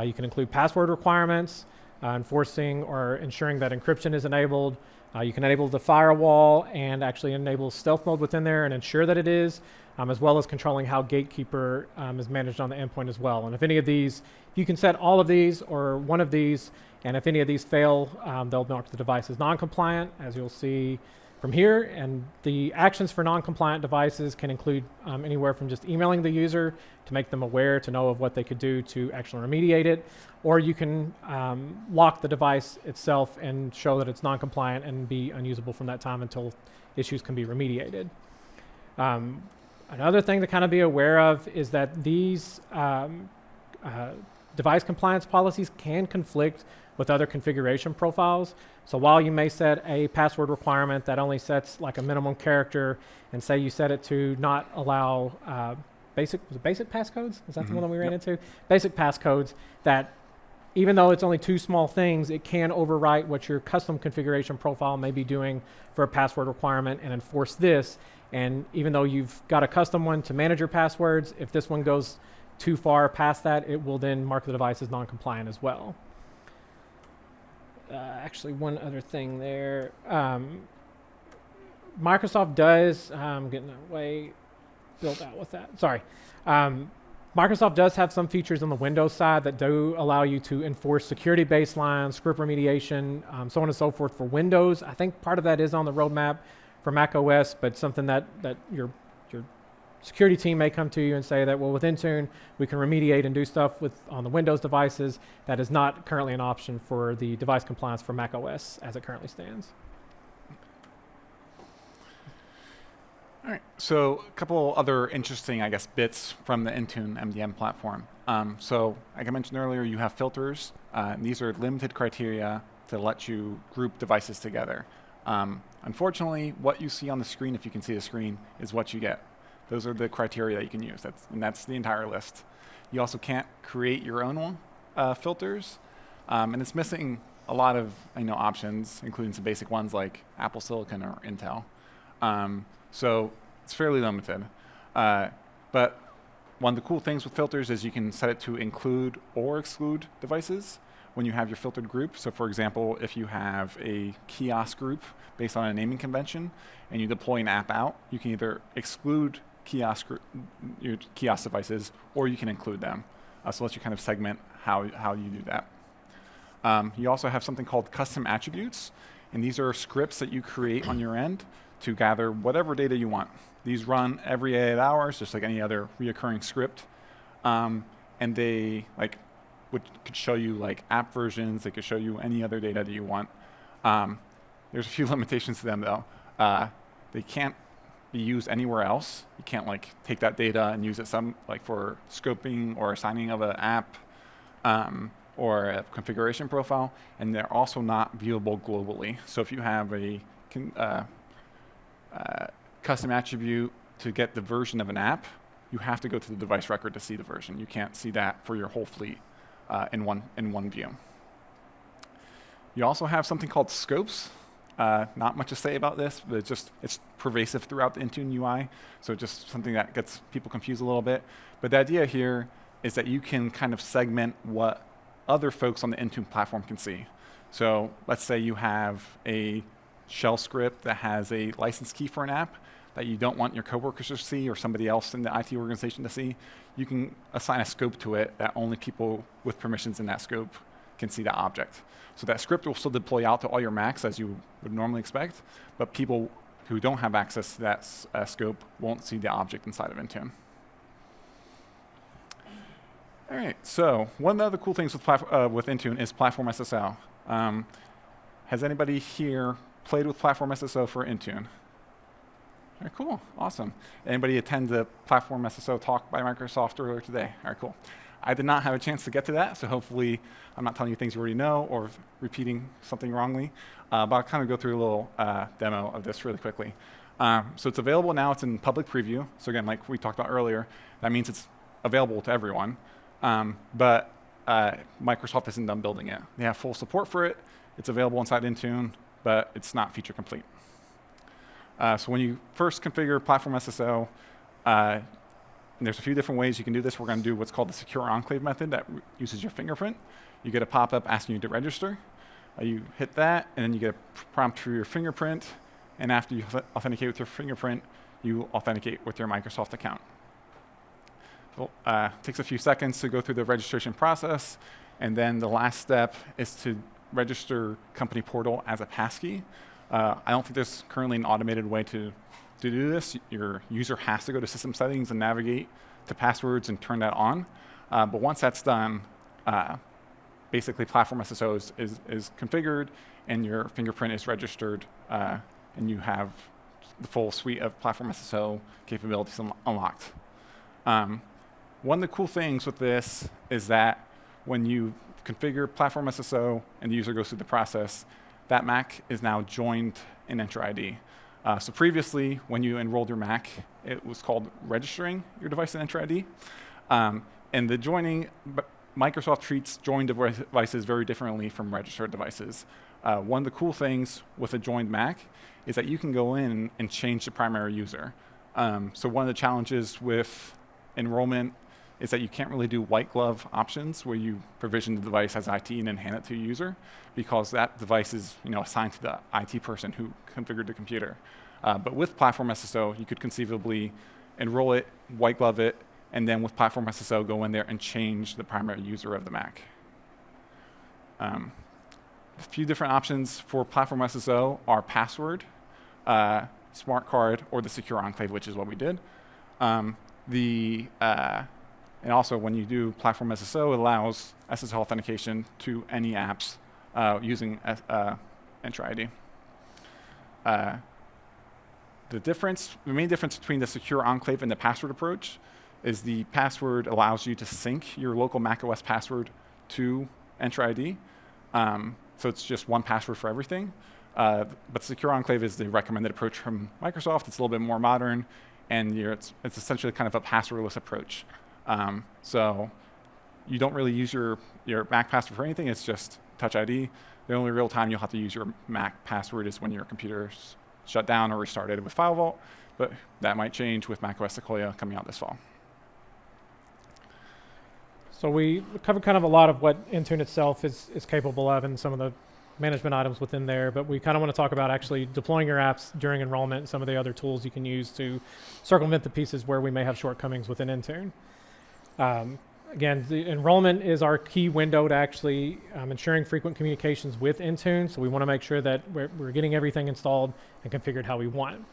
You can include password requirements, enforcing or ensuring that encryption is enabled. You can enable the firewall and actually enable stealth mode within there and ensure that it is, as well as controlling how Gatekeeper is managed on the endpoint as well. And if any of these, you can set all of these or one of these, and if any of these fail, they'll mark the device as non-compliant, as you'll see from here. And the actions for non-compliant devices can include anywhere from just emailing the user to make them aware to know of what they could do to actually remediate it, or you can lock the device itself and show that it's non-compliant and be unusable from that time until issues can be remediated. Another thing to kind of be aware of is that these device compliance policies can conflict with other configuration profiles. So while you may set a password requirement that only sets like a minimum character, and say you set it to not allow basic passcodes? Is that the one that we ran into? Basic passcodes that even though it's only 2 small things, it can overwrite what your custom configuration profile may be doing for a password requirement and enforce this. And even though you've got a custom one to manage your passwords, if this one goes too far past that, it will then mark the device as non-compliant as well. Actually, one other thing there. Microsoft does, I'm getting way built out with that. Sorry. Microsoft does have some features on the Windows side that do allow you to enforce security baselines, script remediation, so on and so forth for Windows. I think part of that is on the roadmap for Mac OS, but something that your security team may come to you and say that, well, with Intune, we can remediate and do stuff on the Windows devices. That is not currently an option for the device compliance for Mac OS as it currently stands. All right, so a couple other interesting, I guess, bits from the Intune MDM platform. So like I mentioned earlier, you have filters. And these are limited criteria to let you group devices together. Unfortunately, what you see on the screen, if you can see the screen, is what you get. Those are the criteria that you can use, and that's the entire list. You also can't create your own filters, and it's missing a lot of options, including some basic ones like Apple Silicon or Intel. So it's fairly limited. But one of the cool things with filters is you can set it to include or exclude devices when you have your filtered group. So for example, if you have a kiosk group based on a naming convention and you deploy an app out, you can either exclude your kiosk devices or you can include them. So it lets you kind of segment how you do that. You also have something called custom attributes, and these are scripts that you create on your end to gather whatever data you want. These run every 8 hours, just like any other reoccurring script. And they could show you app versions. They could show you any other data that you want. There's a few limitations to them though. They can't be used anywhere else. You can't take that data and use it for scoping or assigning of an app or a configuration profile. And they're also not viewable globally. So if you have a custom attribute to get the version of an app, you have to go to the device record to see the version. You can't see that for your whole fleet in one view. You also have something called scopes. Not much to say about this, but it's pervasive throughout the Intune UI, so just something that gets people confused a little bit. But the idea here is that you can kind of segment what other folks on the Intune platform can see. So let's say you have a shell script that has a license key for an app that you don't want your coworkers to see or somebody else in the IT organization to see. You can assign a scope to it that only people with permissions in that scope can see that object. So that script will still deploy out to all your Macs as you would normally expect, but people who don't have access to that scope won't see the object inside of Intune. All right, so one of the other cool things with Intune is Platform SSO. Has anybody here played with Platform SSO for Intune? All right, cool, awesome. Anybody attend the Platform SSO talk by Microsoft earlier today? All right, cool. I did not have a chance to get to that, so hopefully I'm not telling you things you already know or repeating something wrongly. But I'll kind of go through a little demo of this really quickly. So it's available now. It's in public preview. So again, like we talked about earlier, that means it's available to everyone. But Microsoft isn't done building it. They have full support for it. It's available inside Intune, but it's not feature complete. So when you first configure Platform SSO, there's a few different ways you can do this. We're going to do what's called the secure enclave method that uses your fingerprint. You get a pop-up asking you to register. You hit that, and then you get a prompt for your fingerprint. And after you authenticate with your fingerprint, you authenticate with your Microsoft account. So, takes a few seconds to go through the registration process. And then the last step is to register company portal as a passkey. I don't think there's currently an automated way to do this. Your user has to go to system settings and navigate to passwords and turn that on. But once that's done, basically Platform SSO is configured and your fingerprint is registered and you have the full suite of Platform SSO capabilities unlocked. One of the cool things with this is that when you configure Platform SSO and the user goes through the process, that Mac is now joined in Enter ID. So previously, when you enrolled your Mac, it was called registering your device in Enter ID. And the joining, Microsoft treats joined devices very differently from registered devices. One of the cool things with a joined Mac is that you can go in and change the primary user. So one of the challenges with enrollment is that you can't really do white glove options where you provision the device as IT and then hand it to a user, because that device is assigned to the IT person who configured the computer. But with Platform SSO, you could conceivably enroll it, white glove it, and then with Platform SSO go in there and change the primary user of the Mac. A few different options for Platform SSO are password, smart card, or the secure enclave, which is what we did. And also when you do platform SSO, it allows SSL authentication to any apps using Entra ID. The main difference between the secure enclave and the password approach is the password allows you to sync your local macOS password to Entra ID. So it's just one password for everything. But secure enclave is the recommended approach from Microsoft. It's a little bit more modern, and it's essentially kind of a passwordless approach. So you don't really use your Mac password for anything. It's just Touch ID. The only real time you'll have to use your Mac password is when your computer's shut down or restarted with FileVault, but that might change with macOS Sequoia coming out this fall. So we covered kind of a lot of what Intune itself is capable of and some of the management items within there, but we kind of want to talk about actually deploying your apps during enrollment and some of the other tools you can use to circumvent the pieces where we may have shortcomings within Intune. Again, the enrollment is our key window to actually ensuring frequent communications with Intune, so we want to make sure that we're getting everything installed and configured how we want.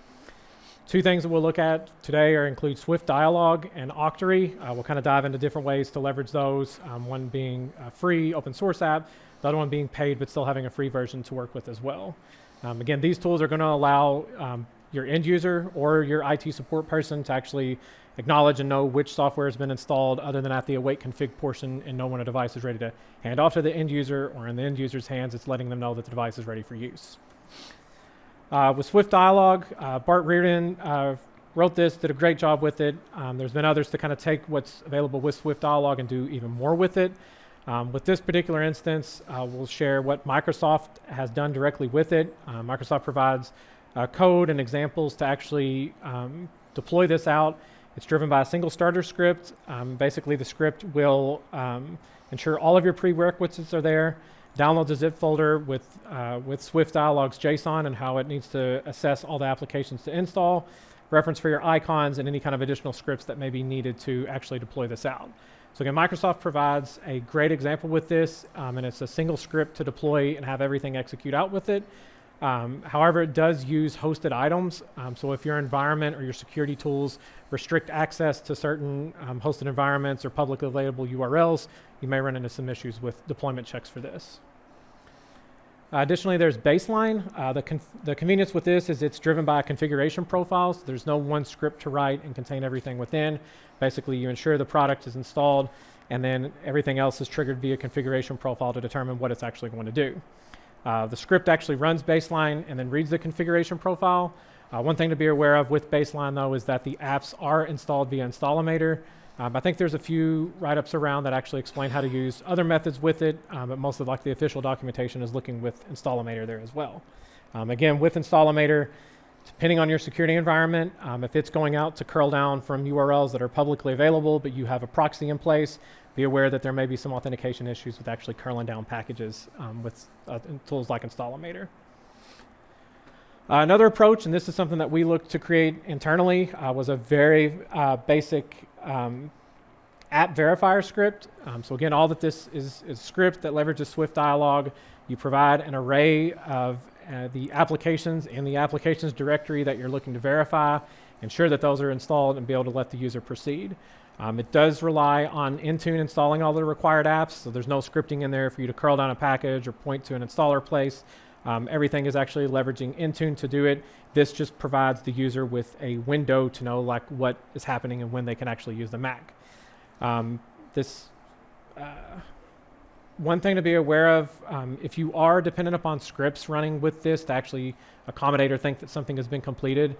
Two things that we'll look at today include Swift Dialog and Octary. We'll kind of dive into different ways to leverage those, one being a free open source app, the other one being paid but still having a free version to work with as well. Again, these tools are going to allow your end user or your IT support person to actually acknowledge and know which software has been installed other than at the await config portion and know when a device is ready to hand off to the end user, or in the end user's hands, it's letting them know that the device is ready for use. With Swift Dialog, Bart Reardon wrote this, did a great job with it. There's been others to kind of take what's available with Swift Dialog and do even more with it. With this particular instance, we'll share what Microsoft has done directly with it. Microsoft provides code and examples to actually deploy this out. It's driven by a single starter script. Basically, the script will ensure all of your prerequisites are there, downloads a zip folder with Swift Dialog's JSON and how it needs to assess all the applications to install, reference for your icons, and any kind of additional scripts that may be needed to actually deploy this out. So again, Microsoft provides a great example with this, and it's a single script to deploy and have everything execute out with it. However, it does use hosted items. So if your environment or your security tools restrict access to certain hosted environments or publicly available URLs, you may run into some issues with deployment checks for this. Additionally, there's baseline. The convenience with this is it's driven by configuration profiles. There's no one script to write and contain everything within. Basically, you ensure the product is installed, and then everything else is triggered via configuration profile to determine what it's actually going to do. The script actually runs baseline and then reads the configuration profile. One thing to be aware of with baseline, though, is that the apps are installed via Installamator. I think there's a few write-ups around that actually explain how to use other methods with it, but most of the official documentation is looking with Installamator there as well. Again, with Installamator, depending on your security environment, if it's going out to curl down from URLs that are publicly available, but you have a proxy in place, be aware that there may be some authentication issues with actually curling down packages with tools like Installamator. Another approach, and this is something that we looked to create internally, was a very basic app verifier script. So again, all that this is a script that leverages Swift Dialog. You provide an array of the applications in the applications directory that you're looking to verify, ensure that those are installed, and be able to let the user proceed. It does rely on Intune installing all the required apps, so there's no scripting in there for you to curl down a package or point to an installer place. Everything is actually leveraging Intune to do it. This just provides the user with a window to know what is happening and when they can actually use the Mac. One thing to be aware of, if you are dependent upon scripts running with this to actually accommodate or think that something has been completed,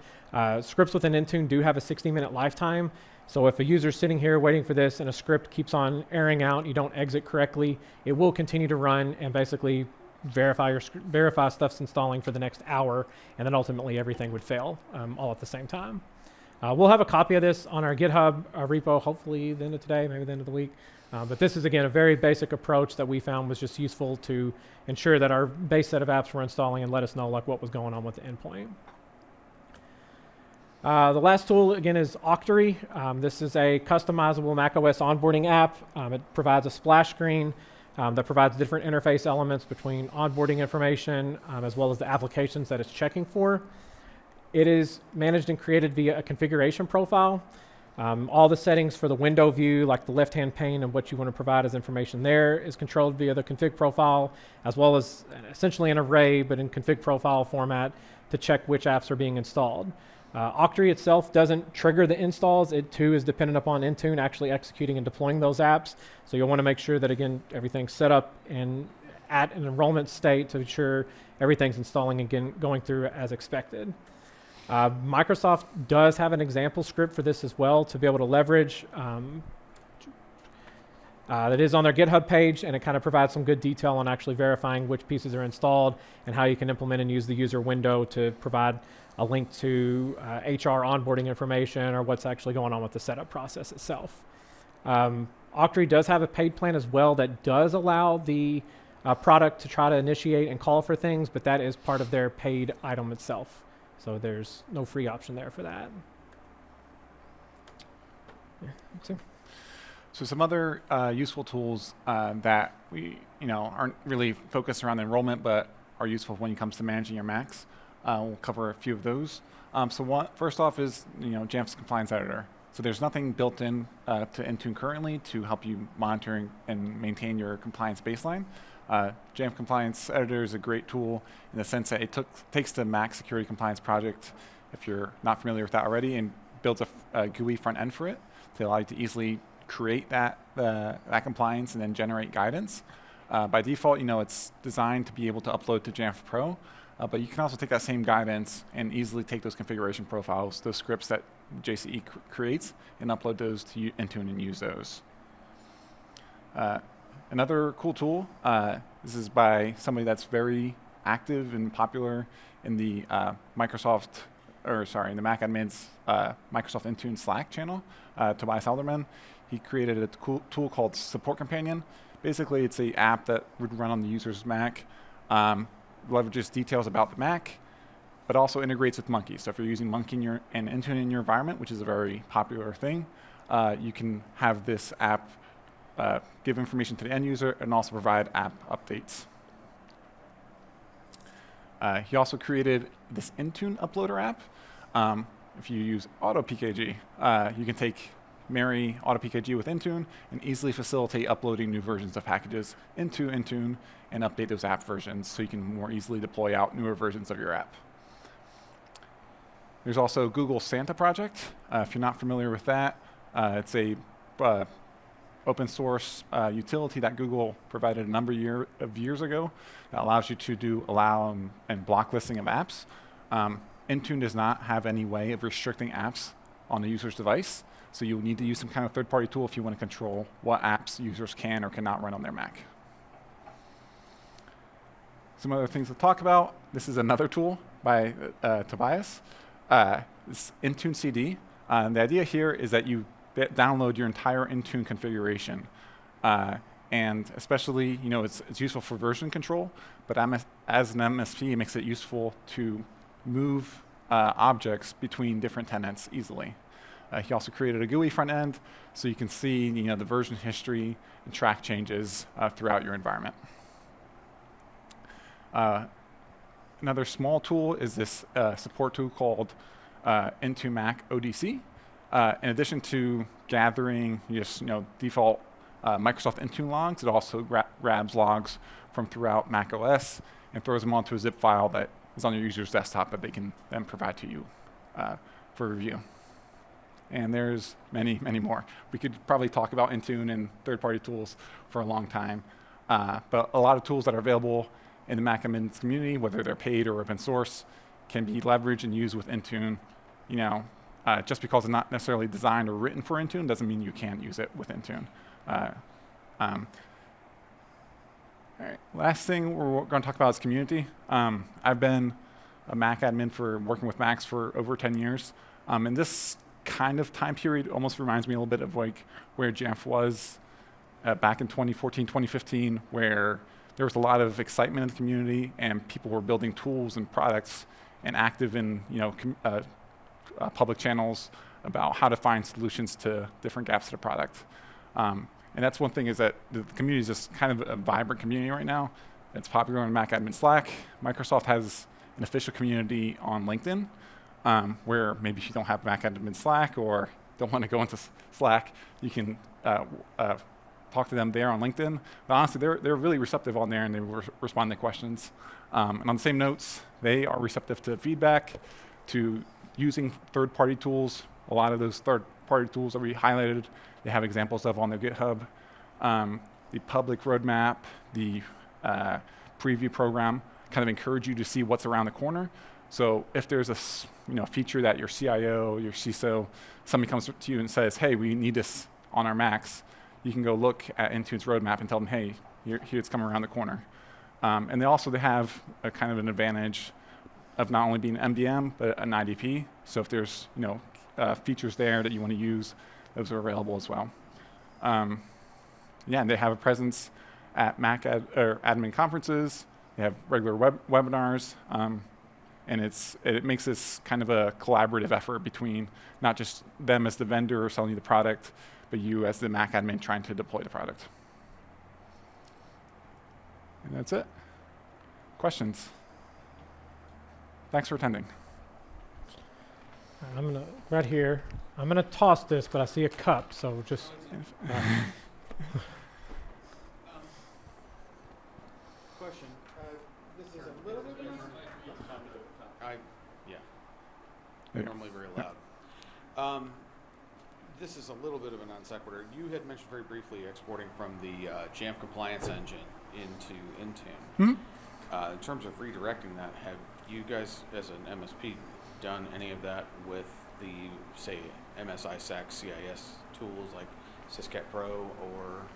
scripts within Intune do have a 60-minute lifetime. So if a user's sitting here waiting for this and a script keeps on airing out, you don't exit correctly, it will continue to run and basically verify stuff's installing for the next hour, and then ultimately everything would fail all at the same time. We'll have a copy of this on our GitHub repo, hopefully the end of today, maybe the end of the week. But this is, again, a very basic approach that we found was just useful to ensure that our base set of apps were installing and let us know what was going on with the endpoint. The last tool, again, is Octary. This is a customizable macOS onboarding app. It provides a splash screen that provides different interface elements between onboarding information as well as the applications that it's checking for. It is managed and created via a configuration profile. All the settings for the window view, like the left-hand pane and what you want to provide as information there, is controlled via the config profile, as well as essentially an array, but in config profile format to check which apps are being installed. Octree itself doesn't trigger the installs. It too is dependent upon Intune actually executing and deploying those apps. So you'll want to make sure that, again, everything's set up and at an enrollment state to ensure everything's installing and going through as expected. Microsoft does have an example script for this as well to be able to leverage. That is on their GitHub page, and it kind of provides some good detail on actually verifying which pieces are installed and how you can implement and use the user window to provide a link to HR onboarding information or what's actually going on with the setup process itself. Octree does have a paid plan as well that does allow the product to try to initiate and call for things, but that is part of their paid item itself. So there's no free option there for that. Yeah, so some other useful tools that we aren't really focused around enrollment, but are useful when it comes to managing your Macs. We'll cover a few of those. First off is Jamf's compliance editor. So there's nothing built in to Intune currently to help you monitor and maintain your compliance baseline. Jamf Compliance Editor is a great tool in the sense that it takes the Mac security compliance project, if you're not familiar with that already, and builds a GUI front end for it to allow you to easily create that compliance and then generate guidance. By default, it's designed to be able to upload to Jamf Pro, but you can also take that same guidance and easily take those configuration profiles, those scripts that JCE creates, and upload those to Intune and use those. Another cool tool, this is by somebody that's very active and popular in the in the Mac admins Microsoft Intune Slack channel, Tobias Alderman. He created a cool tool called Support Companion. Basically, it's an app that would run on the user's Mac, leverages details about the Mac, but also integrates with Monkey. So if you're using Monkey and Intune in your environment, which is a very popular thing, you can have this app give information to the end user and also provide app updates. He also created this Intune Uploader app. If you use AutoPKG, you can marry AutoPKG with Intune and easily facilitate uploading new versions of packages into Intune and update those app versions so you can more easily deploy out newer versions of your app. There's also Google Santa project. If you're not familiar with that, it's a open source utility that Google provided a number of years ago that allows you to allow and block listing of apps. Intune does not have any way of restricting apps on the user's device, so you'll need to use some kind of third-party tool if you want to control what apps users can or cannot run on their Mac. Some other things to talk about. This is another tool by Tobias. It's Intune CD. The idea here is that you download your entire Intune configuration. And especially, it's useful for version control, but as an MSP, it makes it useful to move objects between different tenants easily. He also created a GUI front end, so you can see the version history and track changes throughout your environment. Another small tool is this support tool called Intune Mac ODC. In addition to gathering default Microsoft Intune logs, it also grabs logs from throughout Mac OS and throws them onto a zip file that is on your user's desktop that they can then provide to you for review. And there's many, many more. We could probably talk about Intune and third-party tools for a long time, but a lot of tools that are available in the Mac admins community, whether they're paid or open source, can be leveraged and used with Intune. Just because it's not necessarily designed or written for Intune doesn't mean you can't use it with Intune. All right. Last thing we're going to talk about is community. I've been a Mac admin working with Macs for over 10 years. And this kind of time period almost reminds me a little bit of where Jamf was back in 2014, 2015, where there was a lot of excitement in the community and people were building tools and products and active in public channels about how to find solutions to different gaps to the product. And that's one thing, is that the community is just kind of a vibrant community right now. It's popular on Mac admin Slack. Microsoft has an official community on LinkedIn, where maybe if you don't have Mac admin Slack or don't want to go into Slack, you can talk to them there on LinkedIn. But honestly, they're really receptive on there, and they respond to questions. And on the same notes, they are receptive to feedback, to using third-party tools. A lot of those third-party tools that we highlighted, they have examples of on their GitHub. The public roadmap, the preview program kind of encourage you to see what's around the corner. So if there's a feature that your CIO, your CISO, somebody comes to you and says, hey, we need this on our Macs, you can go look at Intune's roadmap and tell them, hey, here it's coming around the corner. And they have a kind of an advantage of not only being MDM, but an IDP. So if there's features there that you want to use, those are available as well. And they have a presence at Mac admin conferences. They have regular webinars. And it makes this kind of a collaborative effort between not just them as the vendor selling you the product, but you as the Mac admin trying to deploy the product. And that's it. Questions? Thanks for attending. Right here, I'm gonna toss this, but I see a cup, so just. Question. This is a little bit of Normally very loud. This is a little bit of a non sequitur. You had mentioned very briefly exporting from the Jamf compliance engine into Intune. In terms of redirecting that, have you guys, as an MSP, done any of that with the, say, MSISAC CIS tools like Syscat Pro or?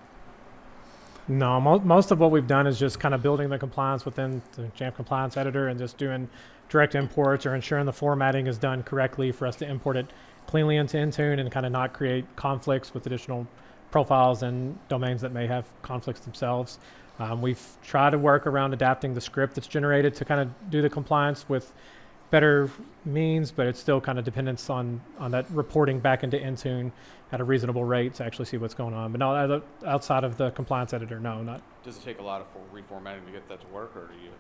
No, most of what we've done is just kind of building the compliance within the Jamf compliance editor and just doing direct imports or ensuring the formatting is done correctly for us to import it cleanly into Intune and kind of not create conflicts with additional profiles and domains that may have conflicts themselves. We've tried to work around adapting the script that's generated to kind of do the compliance with better means, but it's still kind of dependence on that reporting back into Intune at a reasonable rate to actually see what's going on. But no, outside of the compliance editor, no, not. Does it take a lot of reformatting to get that to work, or do you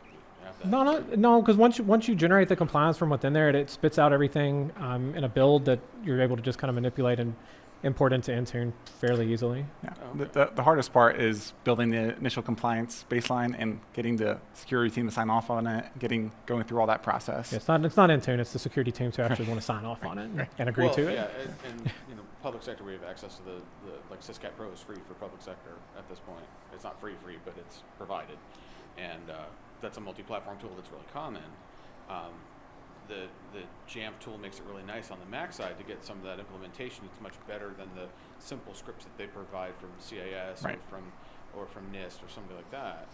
have that? No, because once you generate the compliance from within there, it spits out everything in a build that you're able to just kind of manipulate and import into Intune fairly easily. Yeah. Oh, okay. The hardest part is building the initial compliance baseline and getting the security team to sign off on it, going through all that process. Yeah, it's not Intune, it's the security team to actually want to sign off on it and agree to it. Yeah, and public sector, we have access to the like Syscat Pro is free for public sector at this point. It's not free, but it's provided, and that's a multi-platform tool that's really common. The Jamf tool makes it really nice on the Mac side to get some of that implementation. It's much better than the simple scripts that they provide from CIS right. or from NIST or something like that.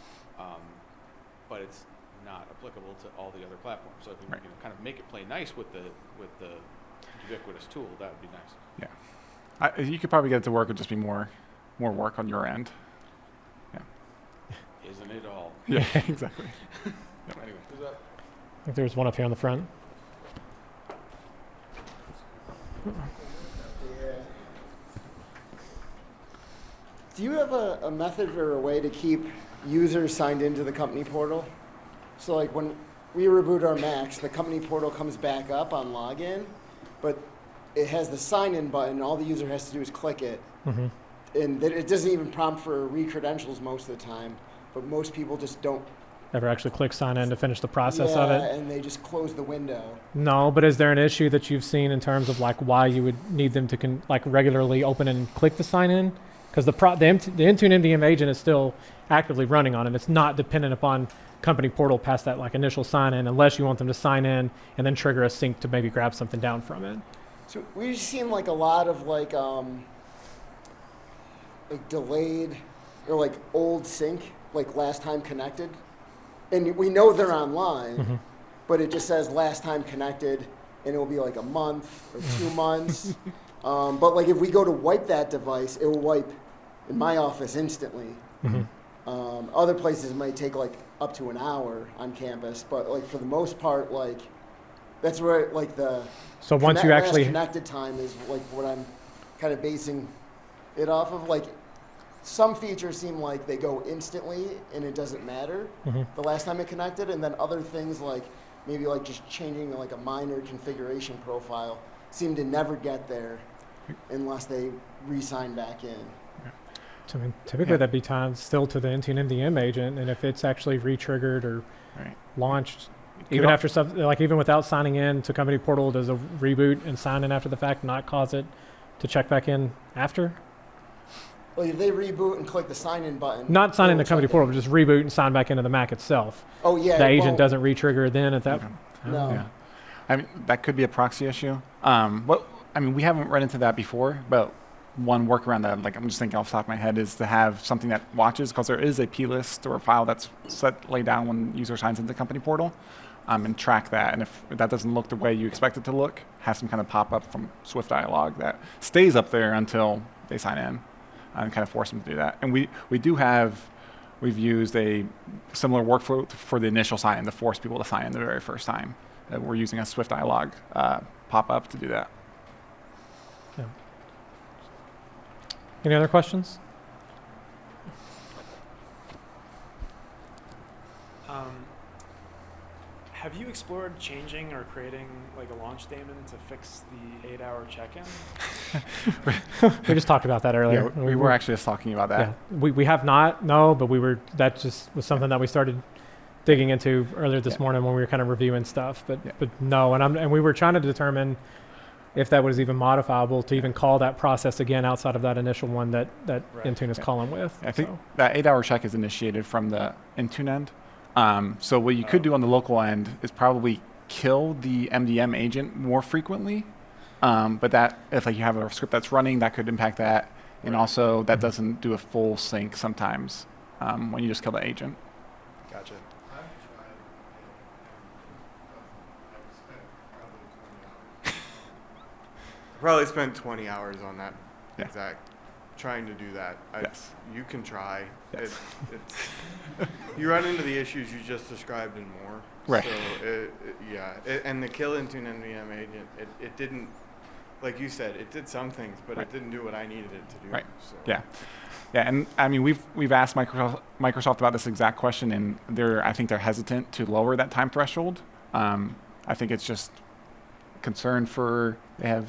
But it's not applicable to all the other platforms. So if we can kind of make it play nice with the ubiquitous tool, that would be nice. Yeah, you could probably get it to work. It'd just be more work on your end. Yeah. Isn't it all? Yeah, exactly. Anyway, who's up? I think there's one up here on the front. Yeah. Do you have a method or a way to keep users signed into the company portal? So like when we reboot our Macs, the company portal comes back up on login, but it has the sign-in button. All the user has to do is click it. Mm-hmm. And it doesn't even prompt for re-credentials most of the time, but most people just don't. Ever actually click sign in to finish the process of it? And they just close the window. No, but is there an issue that you've seen in terms of like why you would need them to regularly open and click the sign in? Because the Intune MDM agent is still actively running on it. It's not dependent upon company portal past that like initial sign in, unless you want them to sign in and then trigger a sync to maybe grab something down from it. So we've seen like a lot of like delayed or like old sync, like last time connected. And we know they're online, but it just says last time connected, and it will be like a month or 2 months. But like if we go to wipe that device, it will wipe in my office instantly. Other places might take like up to an hour on campus, but like for the most part, like that's where like the so once you actually connected time is like what I'm kind of basing it off of. Like some features seem like they go instantly and it doesn't matter the last time it connected, and then other things like maybe like just changing like a minor configuration profile seem to never get there. unless they re-sign back in. So, I mean, typically that'd be tied still to the Intune MDM agent, and if it's actually re-triggered or Right. launched, Could even al- after stuff, like even without signing in to company portal, does a reboot and sign in after the fact not cause it to check back in after? Well, if they reboot and click the sign-in button. Not sign in it'll to company check portal, but just reboot and sign back into the Mac itself. Oh, yeah. The it agent won't- doesn't re-trigger then at that. Okay. No. Yeah. I mean, that could be a proxy issue. I mean, we haven't run into that before, but one workaround that, like, I'm just thinking off the top of my head is to have something that watches, because there is a plist or a file that's laid down when user signs into the company portal, and track that. And if that doesn't look the way you expect it to look, have some kind of pop-up from Swift Dialog that stays up there until they sign in, and kind of force them to do that. And we've used a similar workflow for the initial sign-in to force people to sign in the very first time. We're using a Swift Dialog pop-up to do that. Yeah. Any other questions? Have you explored changing or creating like a launch daemon to fix the 8-hour check-in? We just talked about that earlier. Yeah, we were actually just talking about that. Yeah, we have not, no, but that just was something that we started digging into earlier this morning when we were kind of reviewing stuff. But no, and we were trying to determine if that was even modifiable to even call that process again outside of that initial one that Right. Intune is calling with. I think So, that 8-hour check is initiated from the Intune end. So what you could do on the local end is probably kill the MDM agent more frequently. But that, if like you have a script that's running, that could impact that. And Right. also that doesn't do a full sync sometimes when you just kill the agent. Gotcha. Probably spent 20 hours on that Yeah. exact, trying to do that. Yes. You can try. Yes. You run into the issues you just described and more. Right. So, and the kill Intune NVM agent, it didn't, like you said, it did some things, but Right. it didn't do what I needed it to do. Right. So. Yeah. Yeah, and I mean we've asked Microsoft about this exact question, and I think they're hesitant to lower that time threshold. I think it's just concern for they have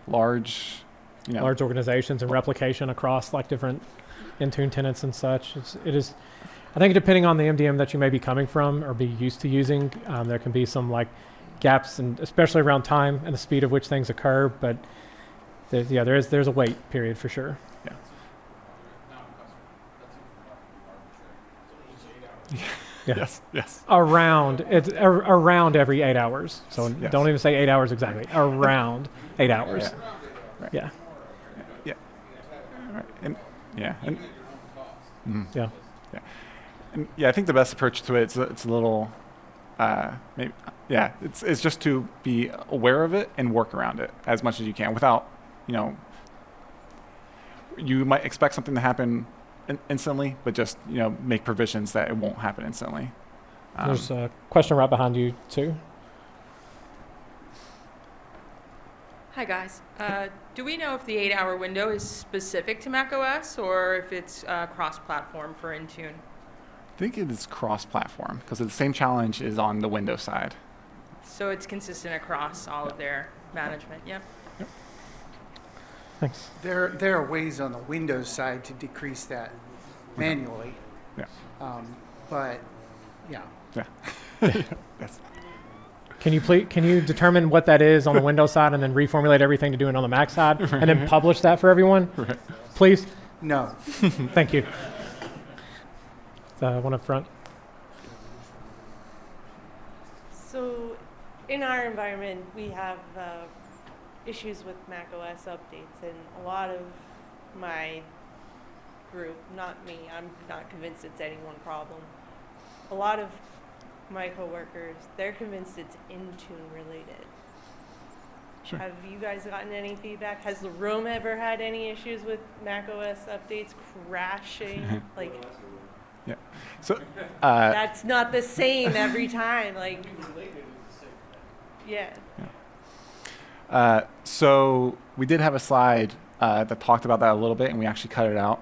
large organizations and replication across like different Intune tenants and such. It is, I think depending on the MDM that you may be coming from or be used to using, there can be some like gaps, and especially around time and the speed of which things occur. But there's a wait period for sure. Yeah. Yes. Around every 8 hours. So Yes. don't even say 8 hours exactly. Around 8 hours. Right. Yeah. Right. And mhm. Yeah. And I think the best approach to it it's a little it's just to be aware of it and work around it as much as you can without you might expect something to happen instantly, but just make provisions that it won't happen instantly. There's a question right behind you too. Hi guys. Do we know if the 8-hour window is specific to macOS or if it's cross-platform for Intune? I think it is cross-platform because the same challenge is on the Windows side. So it's consistent across all of their management, yeah? Thanks. There are ways on the Windows side to decrease that manually. Yeah. But, yeah. Yeah. Yes. Can you determine what that is on the Windows side and then reformulate everything to do it on the Mac side and then publish that for everyone? Right. Please. No. Thank you. One up front. So in our environment, we have issues with macOS updates, and a lot of my group, not me, I'm not convinced it's any one problem. A lot of my coworkers, they're convinced it's Intune related. Sure. Have you guys gotten any feedback? Has the room ever had any issues with macOS updates crashing? Like, Yeah. So that's not the same every time. Like, yeah. So we did have a slide that talked about that a little bit, and we actually cut it out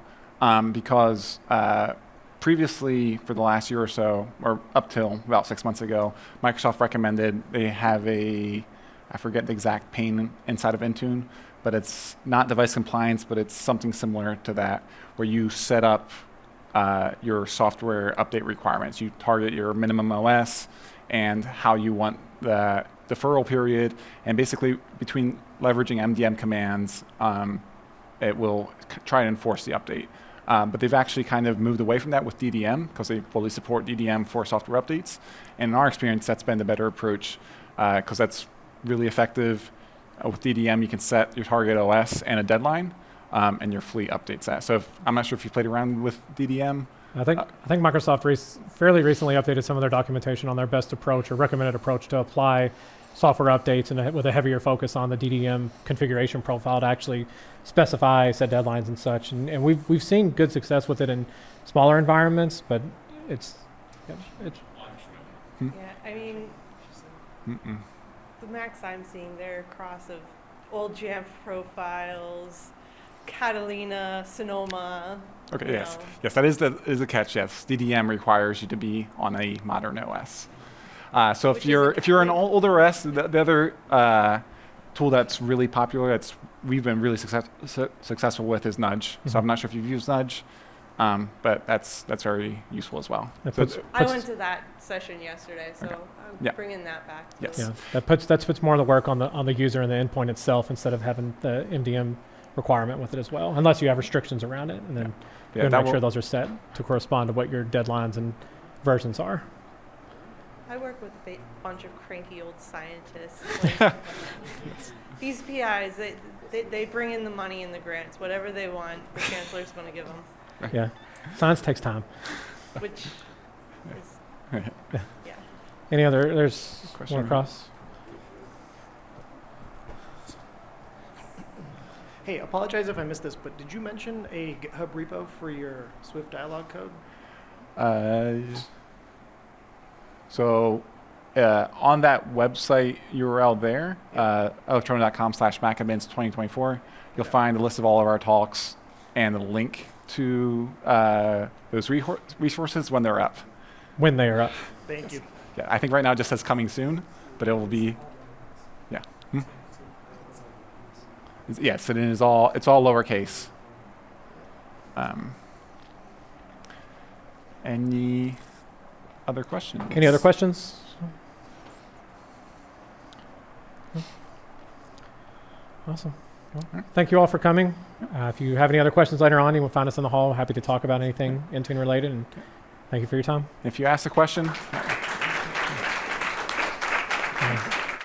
because previously, for the last year or so, or up till about 6 months ago, Microsoft recommended they have a I forget the exact pane inside of Intune, but it's not device compliance, but it's something similar to that, where you set up your software update requirements. You target your minimum OS and how you want the deferral period, and basically between leveraging MDM commands, it will try to enforce the update. But they've actually kind of moved away from that with DDM because they fully support DDM for software updates. And in our experience, that's been the better approach because that's really effective. With DDM, you can set your target OS and a deadline, and your fleet updates that. So I'm not sure if you played around with DDM. I think Microsoft fairly recently updated some of their documentation on their best approach or recommended approach to apply software updates, and with a heavier focus on the DDM configuration profile to actually specify set deadlines and such. And we've seen good success with it in smaller environments, but it's Yeah, I mean, the Macs I'm seeing, they're a cross of old Jamf profiles, Catalina, Sonoma. Okay, yes, that is the catch. Yes, DDM requires you to be on a modern OS. So if you're an older OS, the other tool that's really popular, we've been really successful with, is Nudge. So I'm not sure if you've used Nudge, but that's very useful as well. I went to that session yesterday, so I'm bringing that back. Yes. Yeah, that puts more of the work on the user and the endpoint itself instead of having the MDM requirement with it as well, unless you have restrictions around it, and then you make sure those are set to correspond to what your deadlines and versions are. I work with a bunch of cranky old scientists. These PIs, they bring in the money and the grants, whatever they want, the chancellor's going to give them. Yeah, science takes time. Which is, yeah. Any other? There's Question one across. Hey, apologize if I missed this, but did you mention a GitHub repo for your Swift dialog code? So on that website URL there, electrona.com/macadmins2024, you'll find a list of all of our talks and a link to those resources when they're up. When they are up. Thank you. Yeah, I think right now it just says coming soon, but it will be, yeah. Yes, it is all, it's all lowercase. Any other questions? Any other questions? Awesome. Well, thank you all for coming. If you have any other questions later on, you will find us in the hall. Happy to talk about anything Intune related, and thank you for your time. If you ask a question,